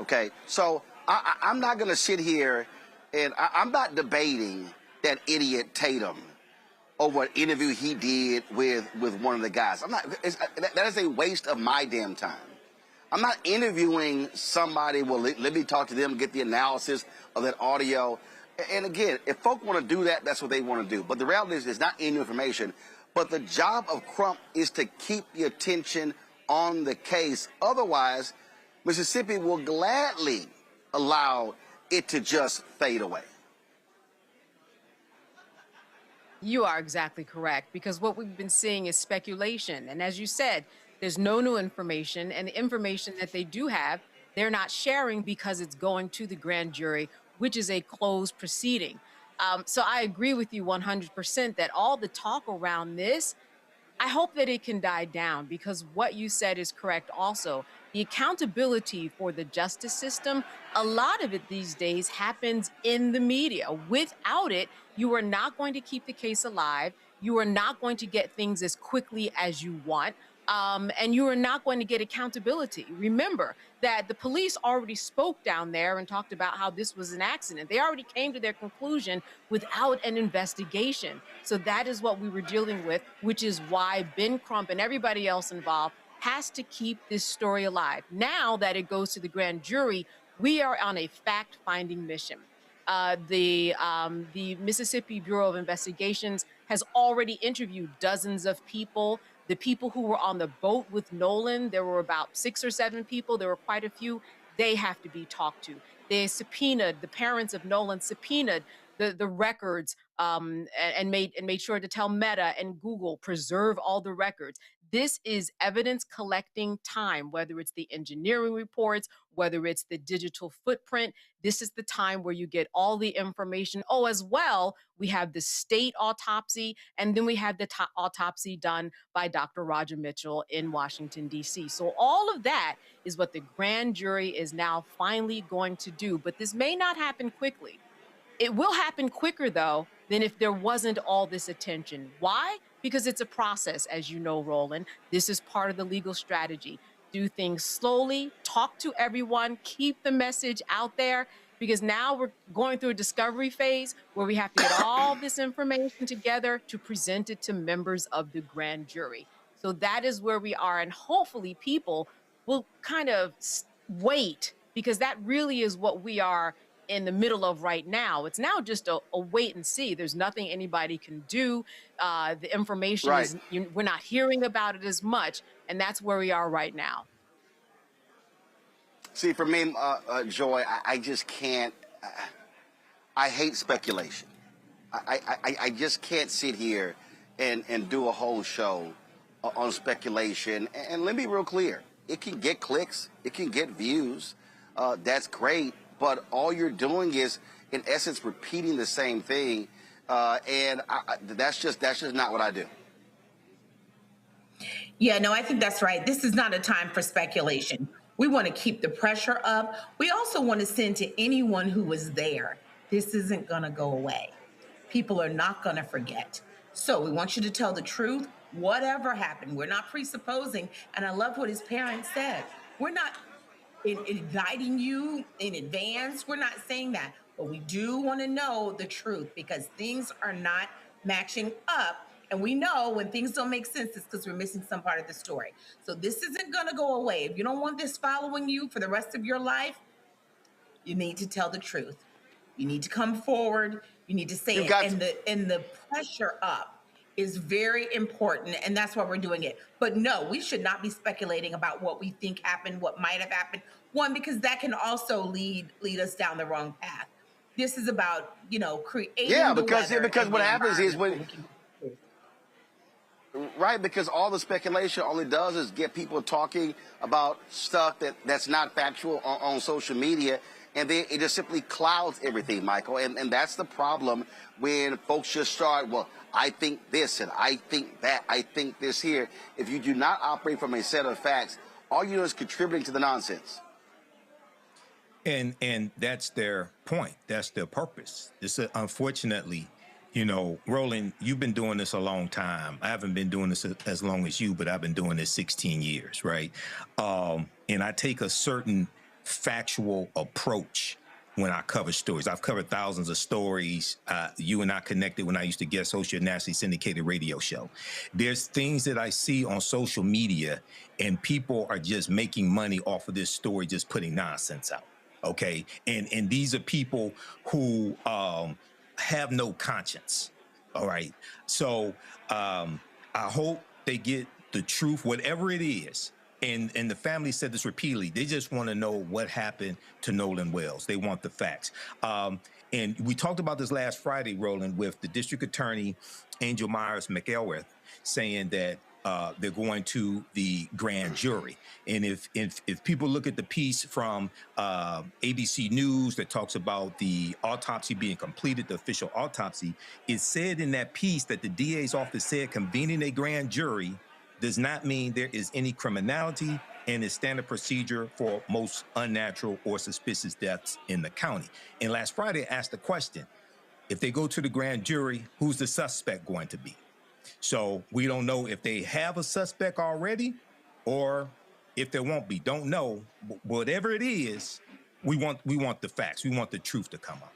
S1: Okay, so I'm not going to sit here and I'm not debating that idiot Tatum over an interview he did with one of the guys. That is a waste of my damn time. I'm not interviewing somebody, well, let me talk to them, get the analysis of that audio. And again, if folk want to do that, that's what they want to do. But the reality is, it's not any information. But the job of Crump is to keep the attention on the case. Otherwise, Mississippi will gladly allow it to just fade away.
S4: You are exactly correct, because what we've been seeing is speculation. And as you said, there's no new information, and the information that they do have, they're not sharing because it's going to the grand jury, which is a closed proceeding. So I agree with you 100% that all the talk around this, I hope that it can die down, because what you said is correct also. The accountability for the justice system, a lot of it these days happens in the media. Without it, you are not going to keep the case alive. You are not going to get things as quickly as you want. And you are not going to get accountability. Remember that the police already spoke down there and talked about how this was an accident. They already came to their conclusion without an investigation. So that is what we were dealing with, which is why Ben Crump and everybody else involved has to keep this story alive. Now that it goes to the grand jury, we are on a fact-finding mission. The Mississippi Bureau of Investigations has already interviewed dozens of people. The people who were on the boat with Nolan, there were about 6 or 7 people. There were quite a few. They have to be talked to. They subpoenaed, the parents of Nolan subpoenaed the records and made sure to tell Meta and Google, preserve all the records. This is evidence collecting time, whether it's the engineering reports, whether it's the digital footprint. This is the time where you get all the information. Oh, as well, we have the state autopsy, and then we have the autopsy done by Dr. Roger Mitchell in Washington, D.C. So all of that is what the grand jury is now finally going to do. But this may not happen quickly. It will happen quicker, though, than if there wasn't all this attention. Why? Because it's a process, as you know, Roland. This is part of the legal strategy. Do things slowly, talk to everyone, keep the message out there, because now we're going through a discovery phase where we have to get all this information together to present it to members of the grand jury. So that is where we are, and hopefully people will kind of wait, because that really is what we are in the middle of right now. It's now just a wait and see. There's nothing anybody can do. The information is, we're not hearing about it as much, and that's where we are right now.
S1: See, for me, Joy, I just can't. I hate speculation. I just can't sit here and do a whole show on speculation. And let me be real clear. It can get clicks. It can get views. That's great. But all you're doing is, in essence, repeating the same thing, and that's just not what I do.
S9: Yeah, no, I think that's right. This is not a time for speculation. We want to keep the pressure up. We also want to send to anyone who was there, this isn't going to go away. People are not going to forget. So we want you to tell the truth, whatever happened. We're not presupposing. And I love what his parents said. We're not indicting you in advance. We're not saying that. But we do want to know the truth because things are not matching up. And we know when things don't make sense, it's because we're missing some part of the story. So this isn't going to go away. If you don't want this following you for the rest of your life, you need to tell the truth. You need to come forward. You need to say it. And the pressure up is very important. And that's why we're doing it. But no, we should not be speculating about what we think happened, what might have happened. One, because that can also lead us down the wrong path. This is about, creating
S1: because what happens is when... Right, because all the speculation, all it does is get people talking about stuff that's not factual on social media, and then it just simply clouds everything, Michael. And that's the problem when folks just start, well, I think this and I think that, I think this here. If you do not operate from a set of facts, all you do is contributing to the nonsense.
S10: And that's their point. That's their purpose. This unfortunately... Roland, you've been doing this a long time. I haven't been doing this as long as you, but I've been doing this 16 years, right? And I take a certain factual approach when I cover stories. I've covered thousands of stories. You and I connected when I used to guest host your nationally syndicated radio show. There's things that I see on social media, and people are just making money off of this story, just putting nonsense out, okay? And these are people who... have no conscience. All right. So I hope they get the truth, whatever it is. And the family said this repeatedly. They just want to know what happened to Nolan Wells. They want the facts. And we talked about this last Friday, Roland, with the district attorney, Angel Myers McElworth, saying that they're going to the grand jury. And if people look at the piece from ABC News that talks about the autopsy being completed, the official autopsy, it said in that piece that the DA's office said convening a grand jury does not mean there is any criminality and is standard procedure for most unnatural or suspicious deaths in the county. And last Friday I asked the question, if they go to the grand jury, who's the suspect going to be? So we don't know if they have a suspect already or if there won't be. Don't know. But whatever it is, we want the facts. We want the truth to come out.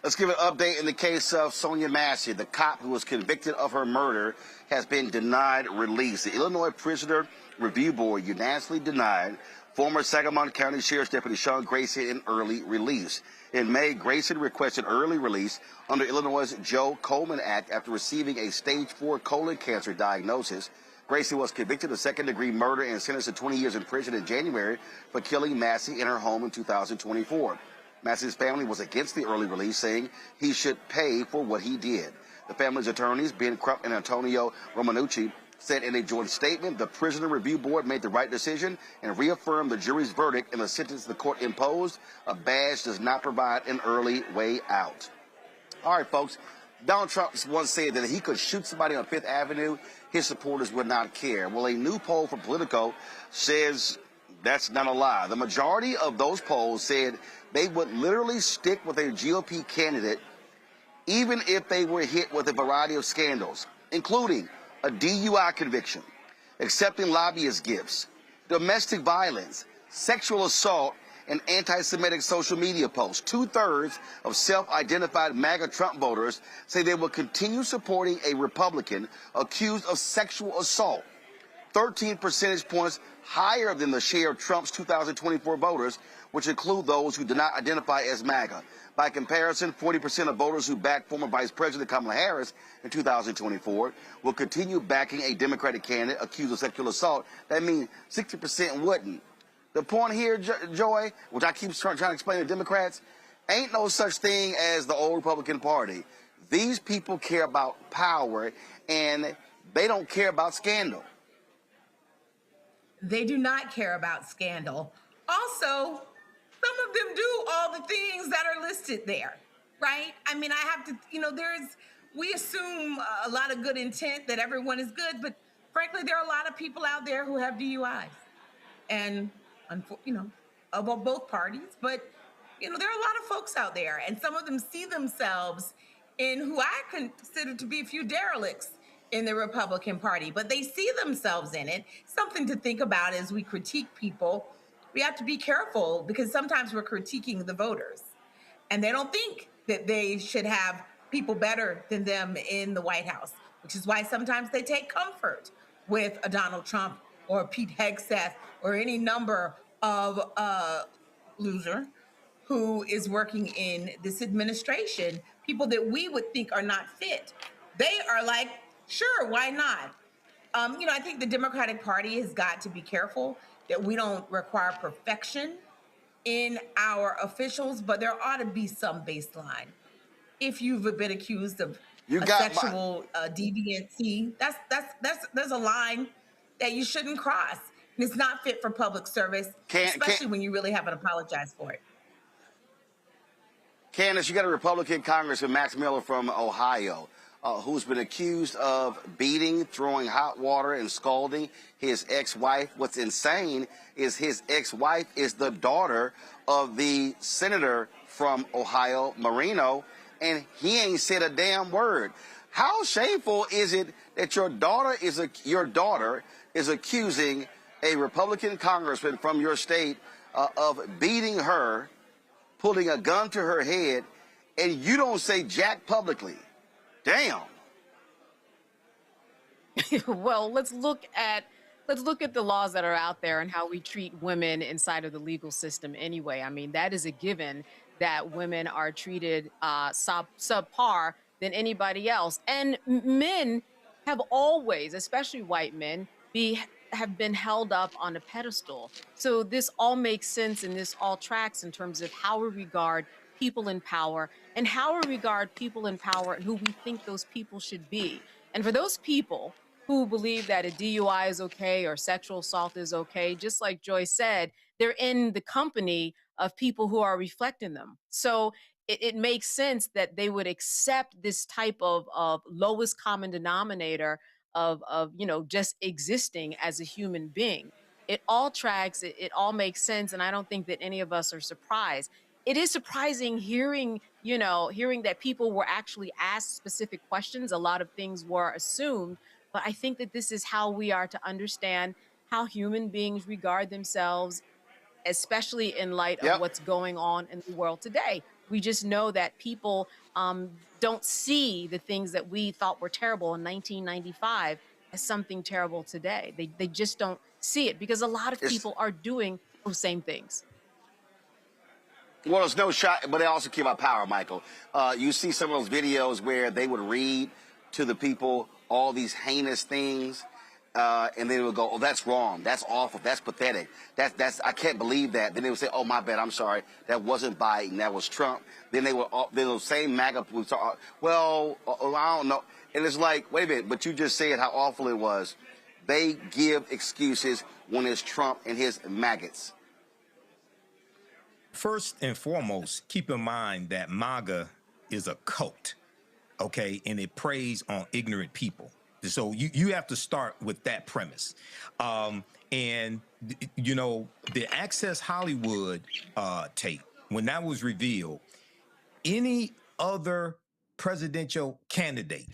S1: Let's give an update in the case of Sonia Massey. The cop who was convicted of her murder has been denied release. The Illinois Prisoner Review Board unanimously denied former Sangamon County Sheriff's Deputy Sean Grayson an early release. In May, Grayson requested early release under Illinois' Joe Coleman Act after receiving a stage 4 colon cancer diagnosis. Grayson was convicted of second-degree murder and sentenced to 20 years in prison in January for killing Massey in her home in 2024. Massey's family was against the early release, saying he should pay for what he did. The family's attorneys, Ben Crump and Antonio Romanucci, said in a joint statement, the Prisoner Review Board made the right decision and reaffirmed the jury's verdict in the sentence the court imposed. A badge does not provide an early way out. All right, folks. Donald Trump once said that if he could shoot somebody on Fifth Avenue, his supporters would not care. Well, a new poll from Politico says that's not a lie. The majority of those polls said they would literally stick with a GOP candidate even if they were hit with a variety of scandals, including a DUI conviction, accepting lobbyist gifts, domestic violence, sexual assault, and anti-Semitic social media posts. 2/3 of self-identified MAGA Trump voters say they will continue supporting a Republican accused of sexual assault, 13 percentage points higher than the share of Trump's 2024 voters, which include those who do not identify as MAGA. By comparison, 40% of voters who backed former Vice President Kamala Harris in 2024 will continue backing a Democratic candidate accused of sexual assault. That means 60% wouldn't. The point here, Joy, which I keep trying to explain to Democrats, ain't no such thing as the old Republican Party. These people care about power, and they don't care about scandal.
S9: They do not care about scandal. Also, some of them do all the things that are listed there, right? I mean, I have to, we assume a lot of good intent that everyone is good, but frankly, there are a lot of people out there who have DUIs, and of both parties. But there are a lot of folks out there, and some of them see themselves in who I consider to be a few derelicts in the Republican Party, but they see themselves in it. Something to think about as we critique people. We have to be careful because sometimes we're critiquing the voters, and they don't think that they should have people better than them in the White House, which is why sometimes they take comfort with a Donald Trump or a Pete Hegseth or any number of loser who is working in this administration, people that we would think are not fit. They are like, sure, why not? I think the Democratic Party has got to be careful that we don't require perfection in our officials, but there ought to be some baseline. If you've been accused of sexual deviancy, there's a line that you shouldn't cross. And it's not fit for public service, especially when you really haven't apologized for it.
S1: Candace, you got a Republican Congressman, Max Miller from Ohio, who's been accused of beating, throwing hot water, and scalding his ex-wife. What's insane is his ex-wife is the daughter of the senator from Ohio, Marino, and he ain't said a damn word. How shameful is it that your daughter is accusing a Republican congressman from your state of beating her, putting a gun to her head, and you don't say jack publicly? Damn.
S4: Well, let's look at the laws that are out there and how we treat women inside of the legal system anyway. I mean, that is a given that women are treated subpar than anybody else. And men have always, especially white men, have been held up on a pedestal. So this all makes sense and this all tracks in terms of how we regard people in power and how we regard people in power and who we think those people should be. And for those people who believe that a DUI is okay or sexual assault is okay, just like Joy said, they're in the company of people who are reflecting them. So it makes sense that they would accept this type of lowest common denominator of just existing as a human being. It all tracks, it all makes sense, and I don't think that any of us are surprised. It is surprising hearing that people were actually asked specific questions. A lot of things were assumed, but I think that this is how we are to understand how human beings regard themselves, especially in light of what's going on in the world today. We just know that people don't see the things that we thought were terrible in 1995 as something terrible today. They just don't see it because a lot of people are doing those same things.
S1: Well, it's no shot, but they also care about power, Michael. You see some of those videos where they would read to the people all these heinous things, and they would go, "Oh, that's wrong. That's awful. That's pathetic. That's I can't believe that." Then they would say, "Oh, my bad. I'm sorry. That wasn't Biden. That was Trump." Then they would, those same MAGA would start, "Well, I don't know." And it's like, wait a minute, but you just said how awful it was. They give excuses when it's Trump and his maggots.
S10: First and foremost, keep in mind that MAGA is a cult, okay? And it preys on ignorant people. So you have to start with that premise. And, the Access Hollywood tape, when that was revealed, any other presidential candidate,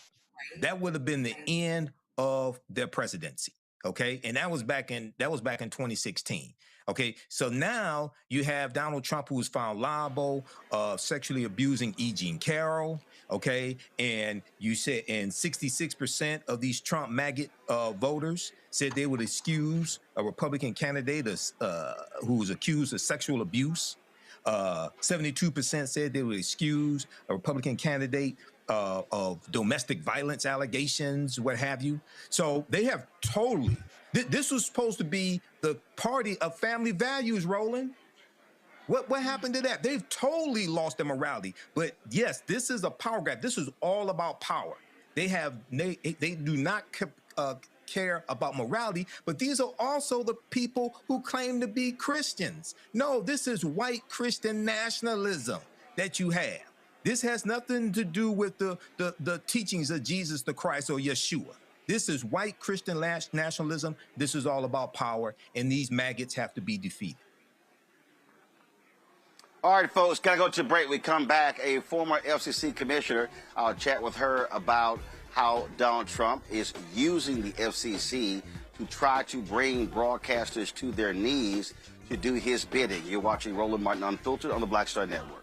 S10: that would have been the end of their presidency. Okay. And that was back in 2016. Okay. So now you have Donald Trump, who was found liable of sexually abusing E. Jean Carroll. Okay. And you said, and 66% of these Trump maggot voters said they would excuse a Republican candidate who was accused of sexual abuse. 72% said they would excuse a Republican candidate of domestic violence allegations, what have you. So they have totally, this was supposed to be the party of family values, Roland. What happened to that? They've totally lost their morality. But yes, this is a power grab. This is all about power. They do not care about morality, but these are also the people who claim to be Christians. No, this is white Christian nationalism that you have. This has nothing to do with the teachings of Jesus the Christ or Yeshua. This is white Christian nationalism. This is all about power, and these maggots have to be defeated.
S1: All right, folks, got to go to break. We come back. A former FCC commissioner, I'll chat with her about how Donald Trump is using the FCC to try to bring broadcasters to their knees to do his bidding. You're watching Roland Martin Unfiltered on the Black Star Network.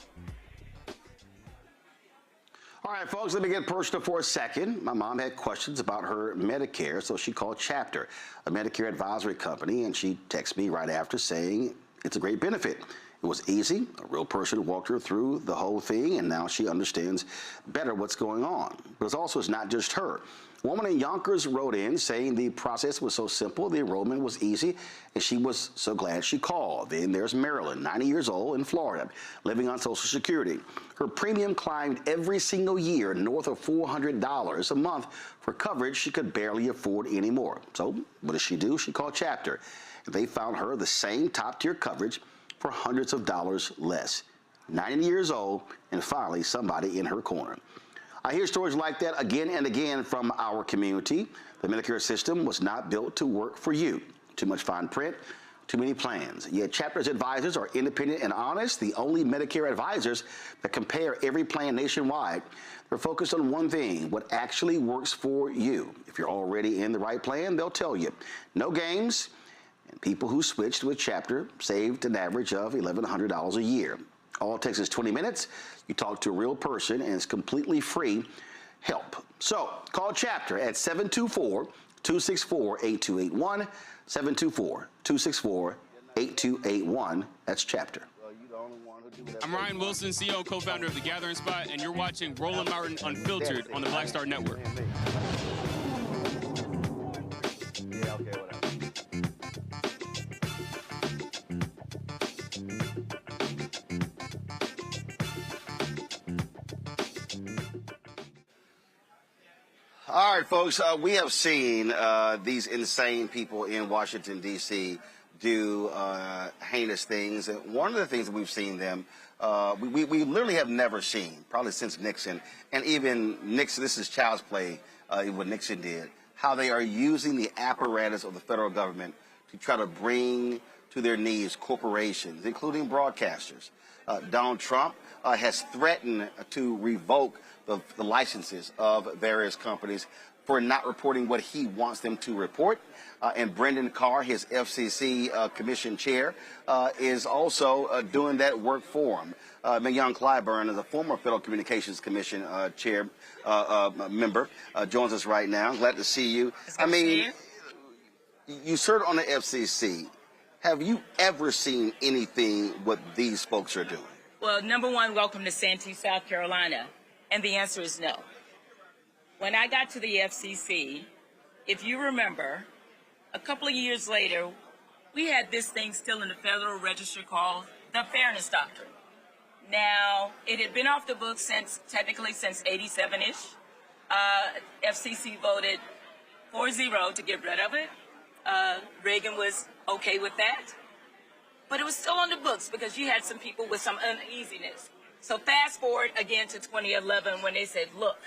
S1: All right, folks, let me get personal for a second. My mom had questions about her Medicare, so she called Chapter, a Medicare advisory company, and she texted me right after saying it's a great benefit. It was easy. A real person walked her through the whole thing, and now she understands better what's going on. But it's not just her. A woman in Yonkers wrote in saying the process was so simple, the enrollment was easy, and she was so glad she called. Then there's Marilyn, 90 years old, in Florida, living on Social Security. Her premium climbed every single year north of $400 a month for coverage she could barely afford anymore. So what does she do? She called Chapter. They found her the same top-tier coverage for hundreds of dollars less. 90 years old, and finally somebody in her corner. I hear stories like that again and again from our community. The Medicare system was not built to work for you. Too much fine print, too many plans. Yet Chapter's advisors are independent and honest, the only Medicare advisors that compare every plan nationwide. They're focused on one thing, what actually works for you. If you're already in the right plan, they'll tell you. No games, and people who switched with Chapter saved an average of $1,100 a year. All it takes is 20 minutes. You talk to a real person, and it's completely free help. So call Chapter at 724-264-8281, 724-264-8281. That's Chapter.
S3: I'm Ryan Wilson, CEO and co-founder of The Gathering Spot, and you're watching Roland Martin Unfiltered on the Black Star Network.
S1: Yeah, okay, whatever. All right, folks, we have seen these insane people in Washington, D.C. do heinous things. And one of the things that we've seen them, we literally have never seen, probably since Nixon, and even Nixon, this is child's play, what Nixon did, how they are using the apparatus of the federal government to try to bring to their knees corporations, including broadcasters. Donald Trump has threatened to revoke the licenses of various companies for not reporting what he wants them to report. And Brendan Carr, his FCC commission chair, is also doing that work for him. Young Clyburn is a former Federal Communications Commission chair member, joins us right now. Glad to see you. I mean, you served on the FCC. Have you ever seen anything what these folks are doing?
S5: Well, number one, welcome to Santee, South Carolina. And the answer is no. When I got to the FCC, if you remember, a couple of years later, we had this thing still in the Federal Register called the Fairness Doctrine. Now, it had been off the books technically since 87-ish. FCC voted 4-0 to get rid of it. Reagan was okay with that. But it was still on the books because you had some people with some uneasiness. So fast forward again to 2011 when they said, look,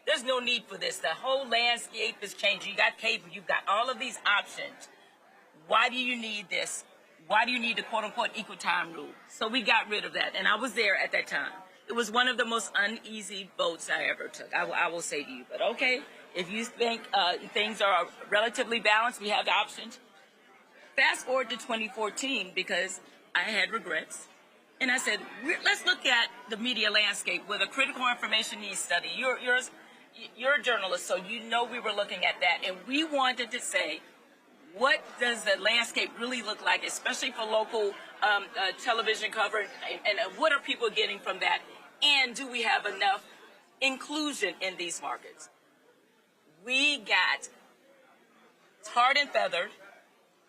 S5: there's no need for this. The whole landscape is changing. You got cable. You've got all of these options. Why do you need this? Why do you need the quote-unquote equal time rule? So we got rid of that, and I was there at that time. It was one of the most uneasy votes I ever took, I will say to you. But okay, if you think things are relatively balanced, we have the options. Fast forward to 2014 because I had regrets. And I said, let's look at the media landscape with a critical information needs study. You're a journalist, so you know we were looking at that. And we wanted to say, what does the landscape really look like, especially for local television coverage, and what are people getting from that? And do we have enough inclusion in these markets? We got tarred and feathered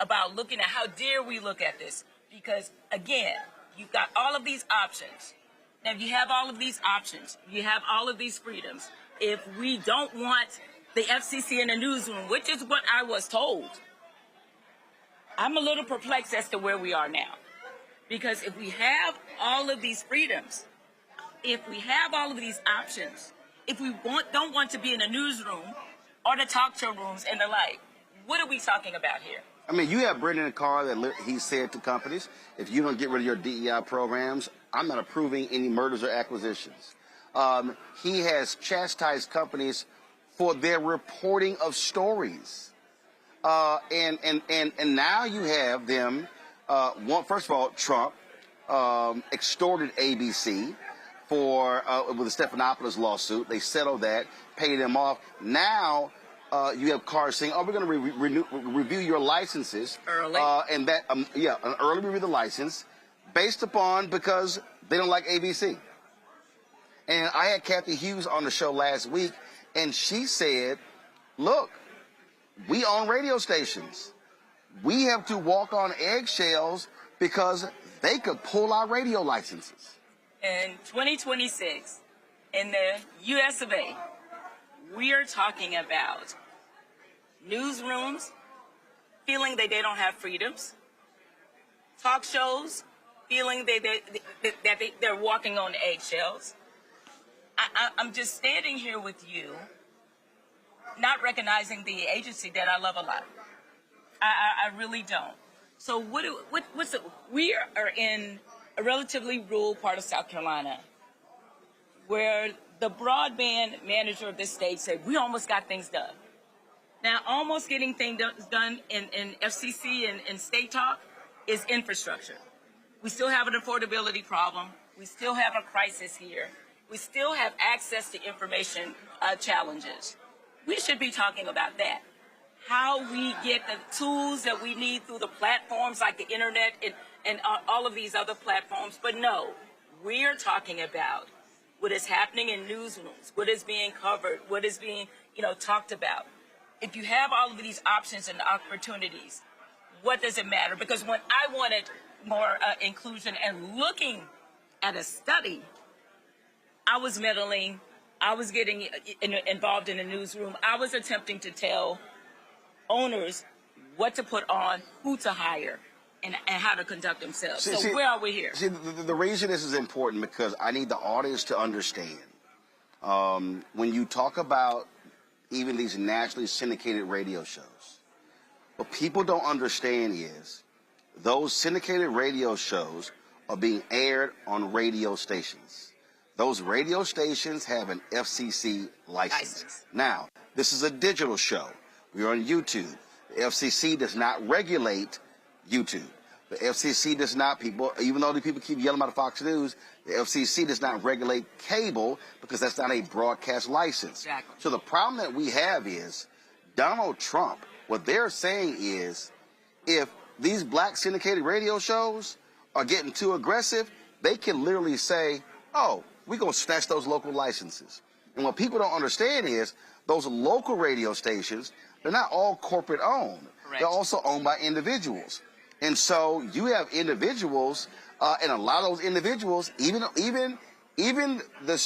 S5: about looking at how dare we look at this. Because, again, you've got all of these options. Now, if you have all of these options, you have all of these freedoms. If we don't want the FCC in the newsroom, which is what I was told, I'm a little perplexed as to where we are now. Because if we have all of these freedoms, if we have all of these options, if we don't want to be in a newsroom or the talk show rooms and the like, what are we talking about here?
S1: I mean, you have Brendan Carr that he said to companies, if you don't get rid of your DEI programs, I'm not approving any mergers or acquisitions. He has chastised companies for their reporting of stories. And now you have them, first of all, Trump extorted ABC for with the Stephanopoulos lawsuit. They settled that, paid them off. Now you have Carr saying, "Oh, we're going to review your licenses
S5: early,"
S1: and that an early review of the license, based upon because they don't like ABC. And I had Kathy Hughes on the show last week, and she said, "Look, we own radio stations. We have to walk on eggshells because they could pull our radio licenses."
S5: In 2026, in the U.S. of A., we are talking about newsrooms feeling that they don't have freedoms, talk shows feeling that they're walking on eggshells. I'm just standing here with you, not recognizing the agency that I love a lot. I really don't. So we are in a relatively rural part of South Carolina where the broadband manager of this state said, we almost got things done. Now, almost getting things done in FCC and state talk is infrastructure. We still have an affordability problem. We still have a crisis here. We still have access to information challenges. We should be talking about that. How we get the tools that we need through the platforms like the internet and all of these other platforms. But no, we are talking about what is happening in newsrooms, what is being covered, what is being, talked about. If you have all of these options and opportunities, what does it matter? Because when I wanted more inclusion and looking at a study, I was meddling, I was getting involved in a newsroom, I was attempting to tell owners what to put on, who to hire, and how to conduct themselves. So where are we here?
S1: See, the reason this is important because I need the audience to understand. When you talk about even these nationally syndicated radio shows, what people don't understand is those syndicated radio shows are being aired on radio stations. Those radio stations have an FCC license. Now, this is a digital show. We're on YouTube. The FCC does not regulate YouTube. The FCC does not, even though the people keep yelling about Fox News, the FCC does not regulate cable because that's not a broadcast license.
S5: Exactly.
S1: So the problem that we have is Donald Trump, what they're saying is if these black syndicated radio shows are getting too aggressive, they can literally say, oh, we're going to snatch those local licenses. And what people don't understand is those local radio stations, they're not all corporate owned.
S5: Correct.
S1: They're also owned by individuals. And so you have individuals, and a lot of those individuals, even the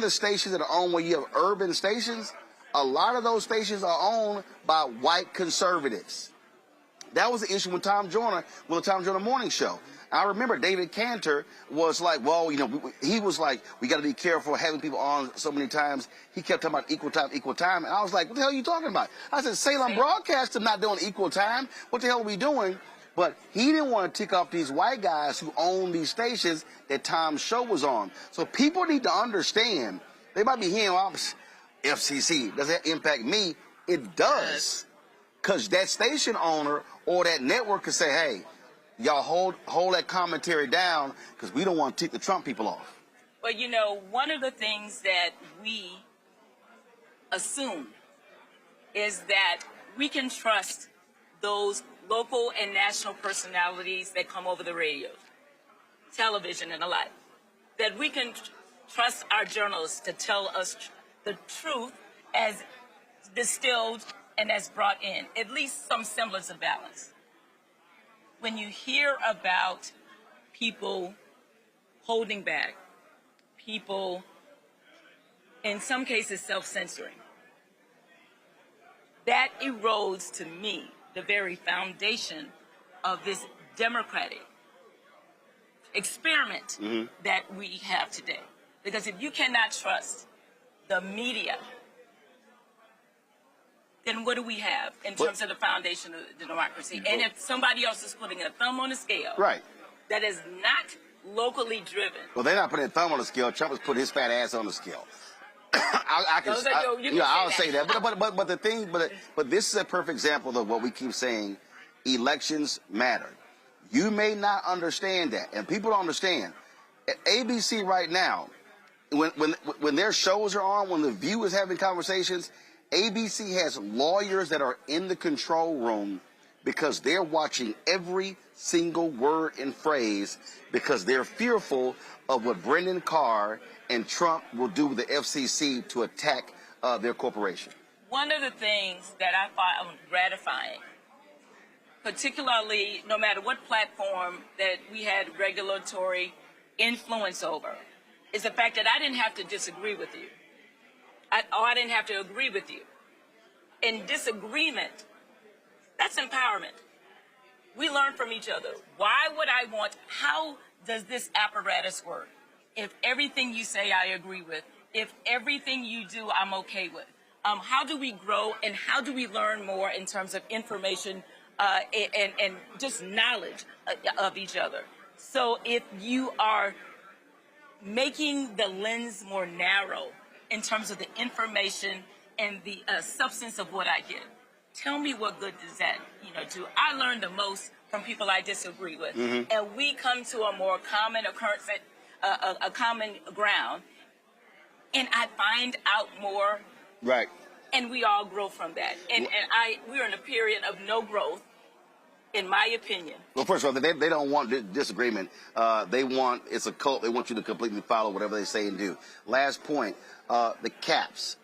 S1: stations that are owned where you have urban stations, a lot of those stations are owned by white conservatives. That was the issue with Tom Joyner, with the Tom Joyner Morning Show. I remember David Cantor was like, well, he was like, we got to be careful having people on so many times. He kept talking about equal time. And I was like, what the hell are you talking about? I said, Salem Broadcasting not doing equal time. What the hell are we doing? But he didn't want to tick off these white guys who own these stations that Tom's show was on. So people need to understand. They might be hearing, well, FCC, does that impact me? It does. Because that station owner or that network could say, hey, y'all hold that commentary down because we don't want to tick the Trump people off.
S5: Well, one of the things that we assume is that we can trust those local and national personalities that come over the radio, television, and the like. That we can trust our journalists to tell us the truth as distilled and as brought in, at least some semblance of balance. When you hear about people holding back, people, in some cases, self-censoring, that erodes, to me, the very foundation of this democratic experiment that we have today. Because if you cannot trust the media, then what do we have in terms of the foundation of the democracy? And if somebody else is putting a thumb on the scale,
S1: right,
S5: that is not locally driven.
S1: Well, they're not putting a thumb on the scale. Trump has put his fat ass on the scale. I'll say that. But the thing, but this is a perfect example of what we keep saying: elections matter. You may not understand that, and people don't understand. At ABC right now, when their shows are on, when The View is having conversations, ABC has lawyers that are in the control room because they're watching every single word and phrase because they're fearful of what Brendan Carr and Trump will do with the FCC to attack their corporation.
S5: One of the things that I find gratifying, particularly no matter what platform that we had regulatory influence over, is the fact that I didn't have to disagree with you. I didn't have to agree with you. In disagreement, that's empowerment. We learn from each other. Why would I want, how does this apparatus work? If everything you say I agree with, if everything you do I'm okay with, how do we grow and how do we learn more in terms of information and just knowledge of each other? So if you are making the lens more narrow in terms of the information and the substance of what I get, tell me what good does that do? I learn the most from people I disagree with, and we come to a more common occurrence, a common ground, and I find out more.
S1: Right.
S5: And we all grow from that. And we're in a period of no growth, in my opinion.
S1: Well, first of all, they don't want disagreement. It's a cult. They want you to completely follow whatever they say and do. Last point, the caps.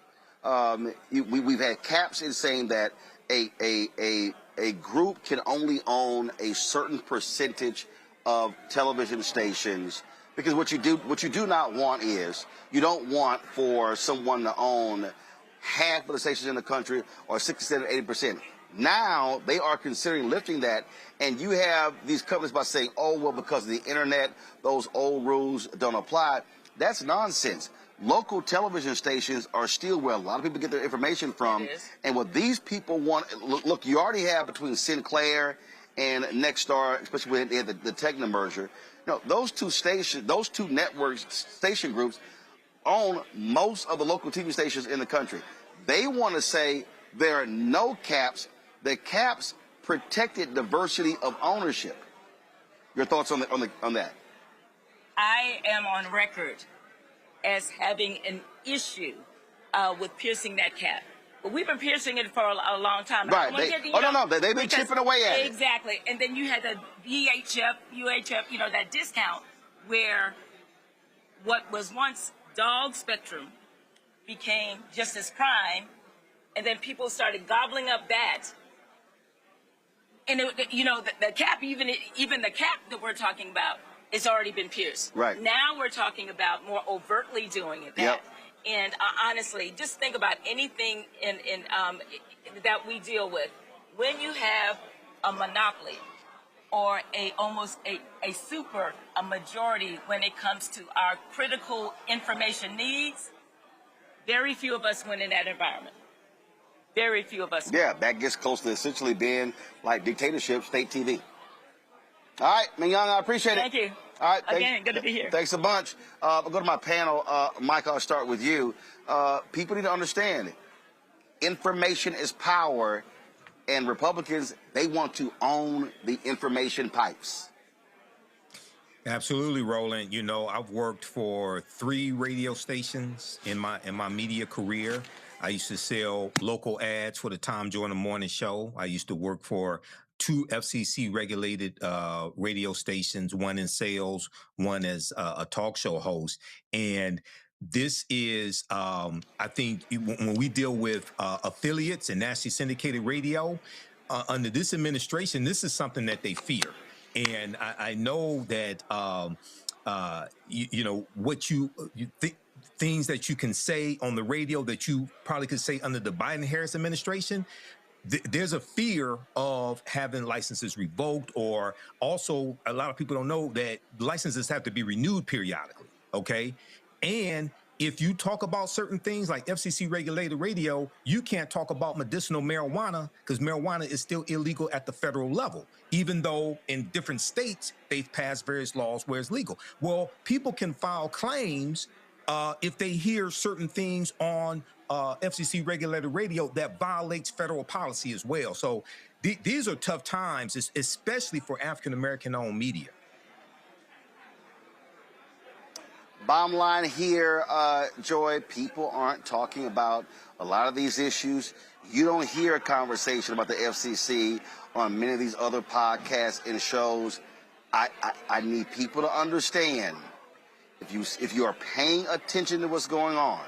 S1: We've had caps in saying that a group can only own a certain percentage of television stations, because what you do not want is, you don't want for someone to own half of the stations in the country or 67, 80%. Now they are considering lifting that, and you have these companies by saying, oh, well, because of the internet, those old rules don't apply. That's nonsense. Local television stations are still where a lot of people get their information from. And what these people want, look, you already have between Sinclair and Nexstar, especially when they had the Tegna merger. Those two networks, station groups, own most of the local TV stations in the country. They want to say there are no caps. The caps protected diversity of ownership. Your thoughts on that?
S5: I am on record as having an issue with piercing that cap. But we've been piercing it for a long time.
S1: Right. They've been chipping away at it.
S5: Exactly. And then you had the UHF, that discount where what was once dog spectrum became just as prime, and then people started gobbling up that. And the cap, even the cap that we're talking about, it's already been pierced.
S1: Right.
S5: Now we're talking about more overtly doing it. Yep. And honestly, just think about anything that we deal with. When you have a monopoly or a majority when it comes to our critical information needs, very few of us win in that environment. Very few of us.
S1: Yeah, that gets close to essentially being like dictatorship, state TV. All right, Mignon, I appreciate it.
S5: Thank you.
S1: All right,
S5: again, good to be here.
S1: Thanks a bunch. I'll go to my panel. Mike, I'll start with you. People need to understand, information is power, and Republicans, they want to own the information pipes.
S10: Absolutely, Roland. I've worked for 3 radio stations in my media career. I used to sell local ads for the Tom Joyner Morning Show. I used to work for 2 FCC-regulated radio stations, one in sales, one as a talk show host. And this is, I think, when we deal with affiliates and nationally syndicated radio, under this administration, this is something that they fear. And I know that, what you think, things that you can say on the radio that you probably could say under the Biden-Harris administration, there's a fear of having licenses revoked, or also a lot of people don't know that licenses have to be renewed periodically, okay? And if you talk about certain things like FCC regulated radio, you can't talk about medicinal marijuana because marijuana is still illegal at the federal level, even though in different states they've passed various laws where it's legal. Well, people can file claims if they hear certain things on FCC regulated radio that violates federal policy as well. So these are tough times, especially for African-American owned media.
S1: Bottom line here, Joy, people aren't talking about a lot of these issues. You don't hear a conversation about the FCC on many of these other podcasts and shows. I need people to understand, if you are paying attention to what's going on,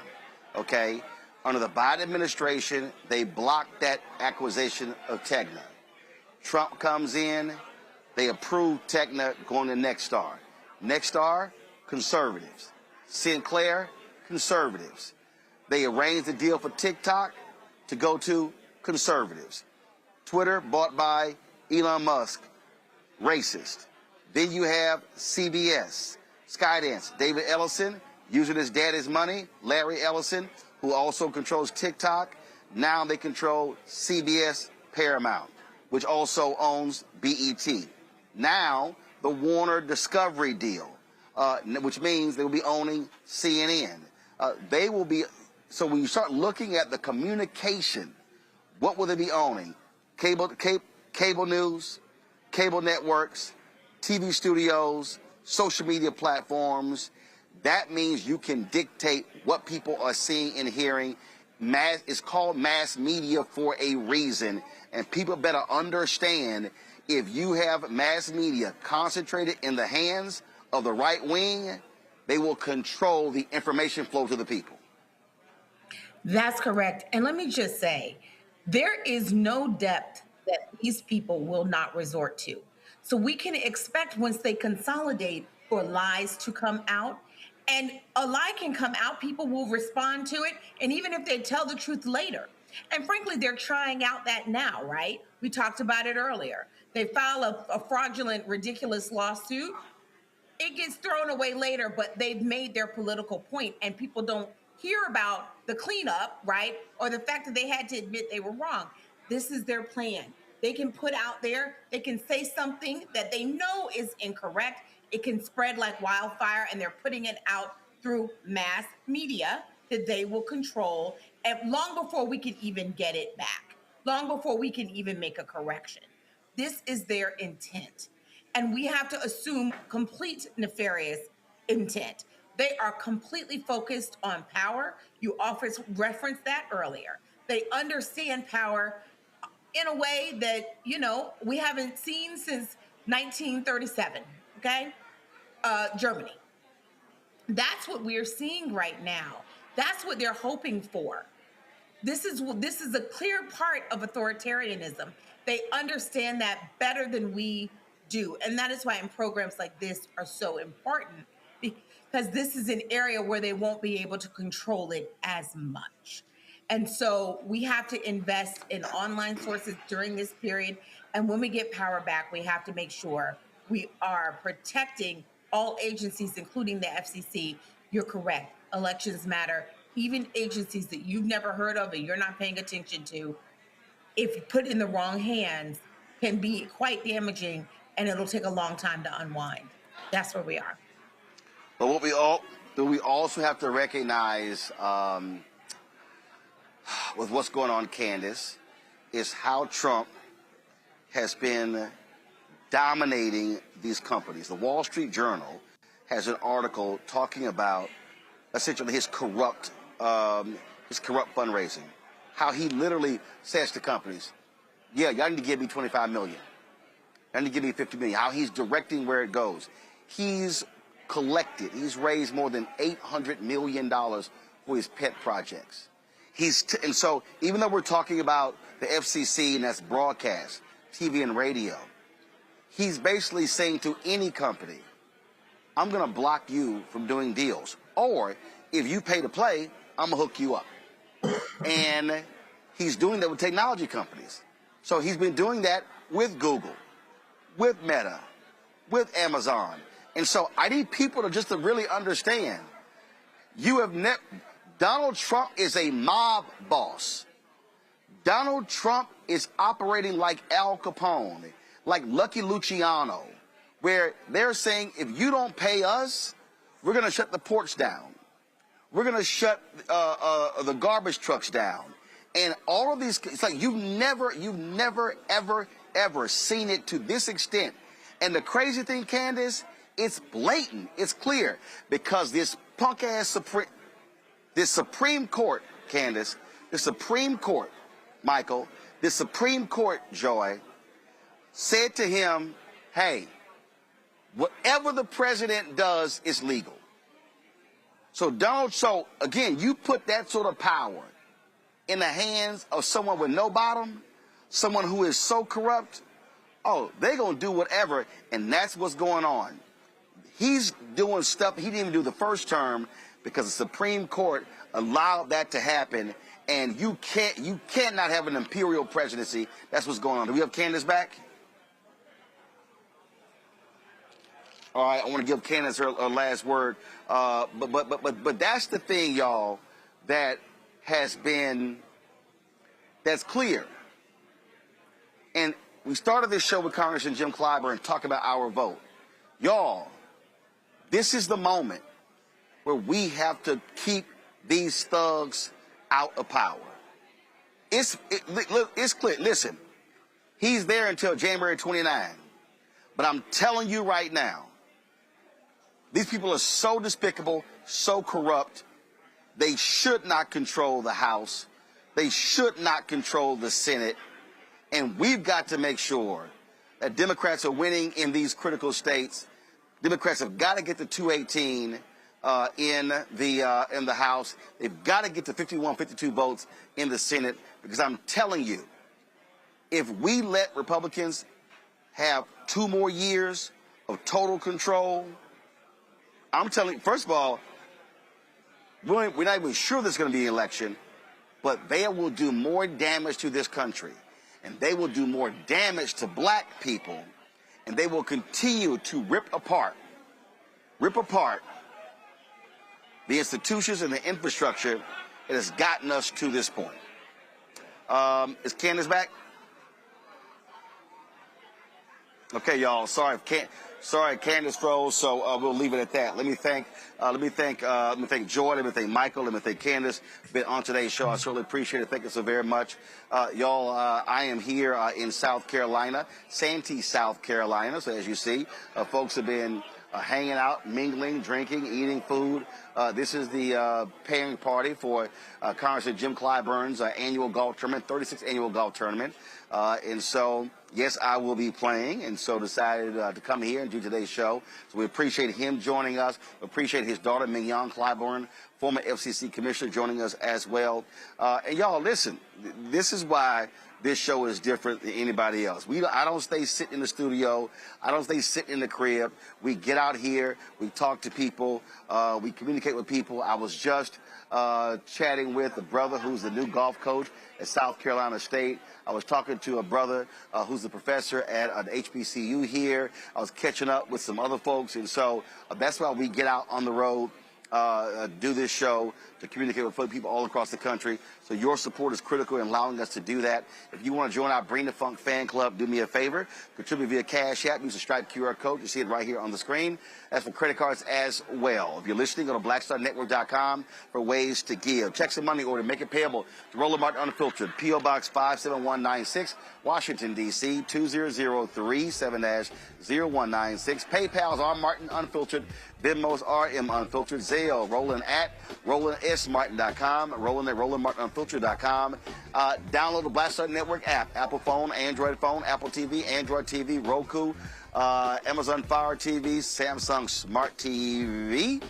S1: okay, under the Biden administration, they blocked that acquisition of Tegna. Trump comes in, they approve Tegna going to Nexstar. Nexstar, conservatives. Sinclair, conservatives. They arranged the deal for TikTok to go to conservatives. Twitter, bought by Elon Musk, racist. Then you have CBS, Skydance, David Ellison, using his daddy's money, Larry Ellison, who also controls TikTok. Now they control CBS Paramount, which also owns BET. Now the Warner Discovery deal, which means they will be owning CNN. They will be, so when you start looking at the communication, what will they be owning? Cable news, cable networks, TV studios, social media platforms. That means you can dictate what people are seeing and hearing. It's called mass media for a reason, and people better understand, if you have mass media concentrated in the hands of the right wing, they will control the information flow to the people.
S9: That's correct. And let me just say, there is no depth that these people will not resort to. So we can expect, once they consolidate, for lies to come out. And a lie can come out, people will respond to it, and even if they tell the truth later. And frankly, they're trying out that now, right? We talked about it earlier. They file a fraudulent, ridiculous lawsuit. It gets thrown away later, but they've made their political point, and people don't hear about the cleanup, right? Or the fact that they had to admit they were wrong. This is their plan. They can put out there, they can say something that they know is incorrect. It can spread like wildfire, and they're putting it out through mass media that they will control, and long before we can even get it back, long before we can even make a correction. This is their intent. And we have to assume complete nefarious intent. They are completely focused on power. You referenced that earlier. They understand power in a way that, we haven't seen since 1937, okay? Germany. That's what we're seeing right now. That's what they're hoping for. This is a clear part of authoritarianism. They understand that better than we do. And that is why in programs like this are so important, because this is an area where they won't be able to control it as much. And so we have to invest in online sources during this period. And when we get power back, we have to make sure we are protecting all agencies, including the FCC. You're correct. Elections matter. Even agencies that you've never heard of and you're not paying attention to, if put in the wrong hands, can be quite damaging, and it'll take a long time to unwind. That's where we are.
S1: But what we also have to recognize with what's going on, Candace, is how Trump has been dominating these companies. The Wall Street Journal has an article talking about essentially his corrupt fundraising. How he literally says to companies, yeah, y'all need to give me $25 million. Y'all need to give me $50 million. How he's directing where it goes. He's he's raised more than $800 million for his pet projects. And so even though we're talking about the FCC, and that's broadcast, TV and radio, he's basically saying to any company, I'm going to block you from doing deals. Or if you pay to play, I'm going to hook you up. And he's doing that with technology companies. So he's been doing that with Google, with Meta, with Amazon. And so I need people to really understand, Donald Trump is a mob boss. Donald Trump is operating like Al Capone, like Lucky Luciano, where they're saying, if you don't pay us, we're going to shut the ports down. We're going to shut the garbage trucks down. And all of these, it's like you've never, ever seen it to this extent. And the crazy thing, Candace, it's blatant, it's clear, because this punk-ass Supreme Court, Candace, the Supreme Court, Michael, the Supreme Court, Joy, said to him, hey, whatever the president does is legal. So again, you put that sort of power in the hands of someone with no bottom, someone who is so corrupt, oh, they're going to do whatever, and that's what's going on. He's doing stuff he didn't even do the first term because the Supreme Court allowed that to happen, and you cannot have an imperial presidency. That's what's going on. Do we have Candace back? All right, I want to give Candace her last word. But that's the thing, y'all, that's clear. And we started this show with Congressman Jim Clyburn talking about our vote. Y'all, this is the moment where we have to keep these thugs out of power. It's clear. Listen, he's there until January 29. But I'm telling you right now, these people are so despicable, so corrupt. They should not control the House. They should not control the Senate. And we've got to make sure that Democrats are winning in these critical states. Democrats have got to get to 218 in the House. They've got to get to 51, 52 votes in the Senate, because I'm telling you, if we let Republicans have 2 more years of total control, I'm telling you, first of all, we're not even sure there's going to be an election, but they will do more damage to this country, and they will do more damage to black people, and they will continue to rip apart the institutions and the infrastructure that has gotten us to this point. Is Candace back? Okay, y'all. Sorry, Candace froze, so we'll leave it at that. Let me thank Joy. Let me thank Michael. Let me thank Candace. Been on today's show. I certainly appreciate it. Thank you so very much, y'all. I am here in South Carolina, Santee, South Carolina. So as you see, folks have been hanging out, mingling, drinking, eating food. This is the paying party for Congressman Jim Clyburn's annual golf tournament, 36th annual golf tournament. And so, yes, I will be playing, and so decided to come here and do today's show. So we appreciate him joining us. We appreciate his daughter, Mignon Clyburn, former FCC commissioner, joining us as well. And y'all, listen, this is why this show is different than anybody else. I don't stay sitting in the studio. I don't stay sitting in the crib. We get out here. We talk to people. We communicate with people. I was just chatting with a brother who's the new golf coach at South Carolina State. I was talking to a brother who's a professor at an HBCU here. I was catching up with some other folks. And so that's why we get out on the road, do this show, to communicate with people all across the country. So your support is critical in allowing us to do that. If you want to join our Bring the Funk fan club, do me a favor. Contribute via Cash App. Use the Stripe QR code. You see it right here on the screen. That's for credit cards as well. If you're listening, go to blackstarnetwork.com for ways to give. Check some money order. Make it payable to Roland Martin Unfiltered, P.O. Box 57196, Washington, D.C. 20037-0196. PayPal's R Martin Unfiltered. Venmo's RM Unfiltered. Zelle, Roland at RolandSMartin.com. Roland at RolandMartinUnfiltered.com. Download the Black Star Network app. Apple phone, Android phone, Apple TV, Android TV, Roku, Amazon Fire TV, Samsung Smart TV.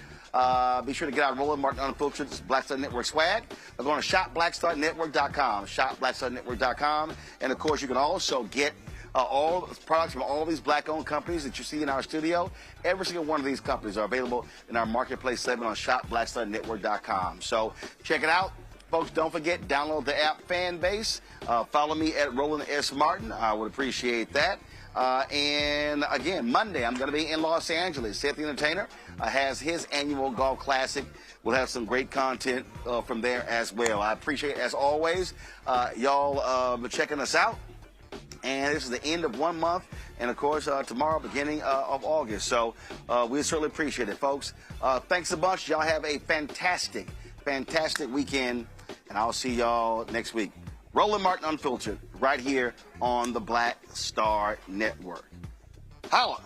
S1: Be sure to get out Roland Martin Unfiltered, Black Star Network swag. We're going to shopblackstarnetwork.com. Shopblackstarnetwork.com. And, of course, you can also get all products from all these black-owned companies that you see in our studio. Every single one of these companies are available in our marketplace segment on shopblackstarnetwork.com. So check it out. Folks, don't forget, download the app Fan Base. Follow me at Roland S. Martin. I would appreciate that. And again, Monday, I'm going to be in Los Angeles. Seth the Entertainer has his annual golf classic. We'll have some great content from there as well. I appreciate, as always, y'all checking us out. And this is the end of 1 month. And, of course, tomorrow, beginning of August. So we certainly appreciate it, folks. Thanks a bunch. Y'all have a fantastic, fantastic weekend. And I'll see y'all next week. Roland Martin Unfiltered, right here on the Black Star Network. Holla!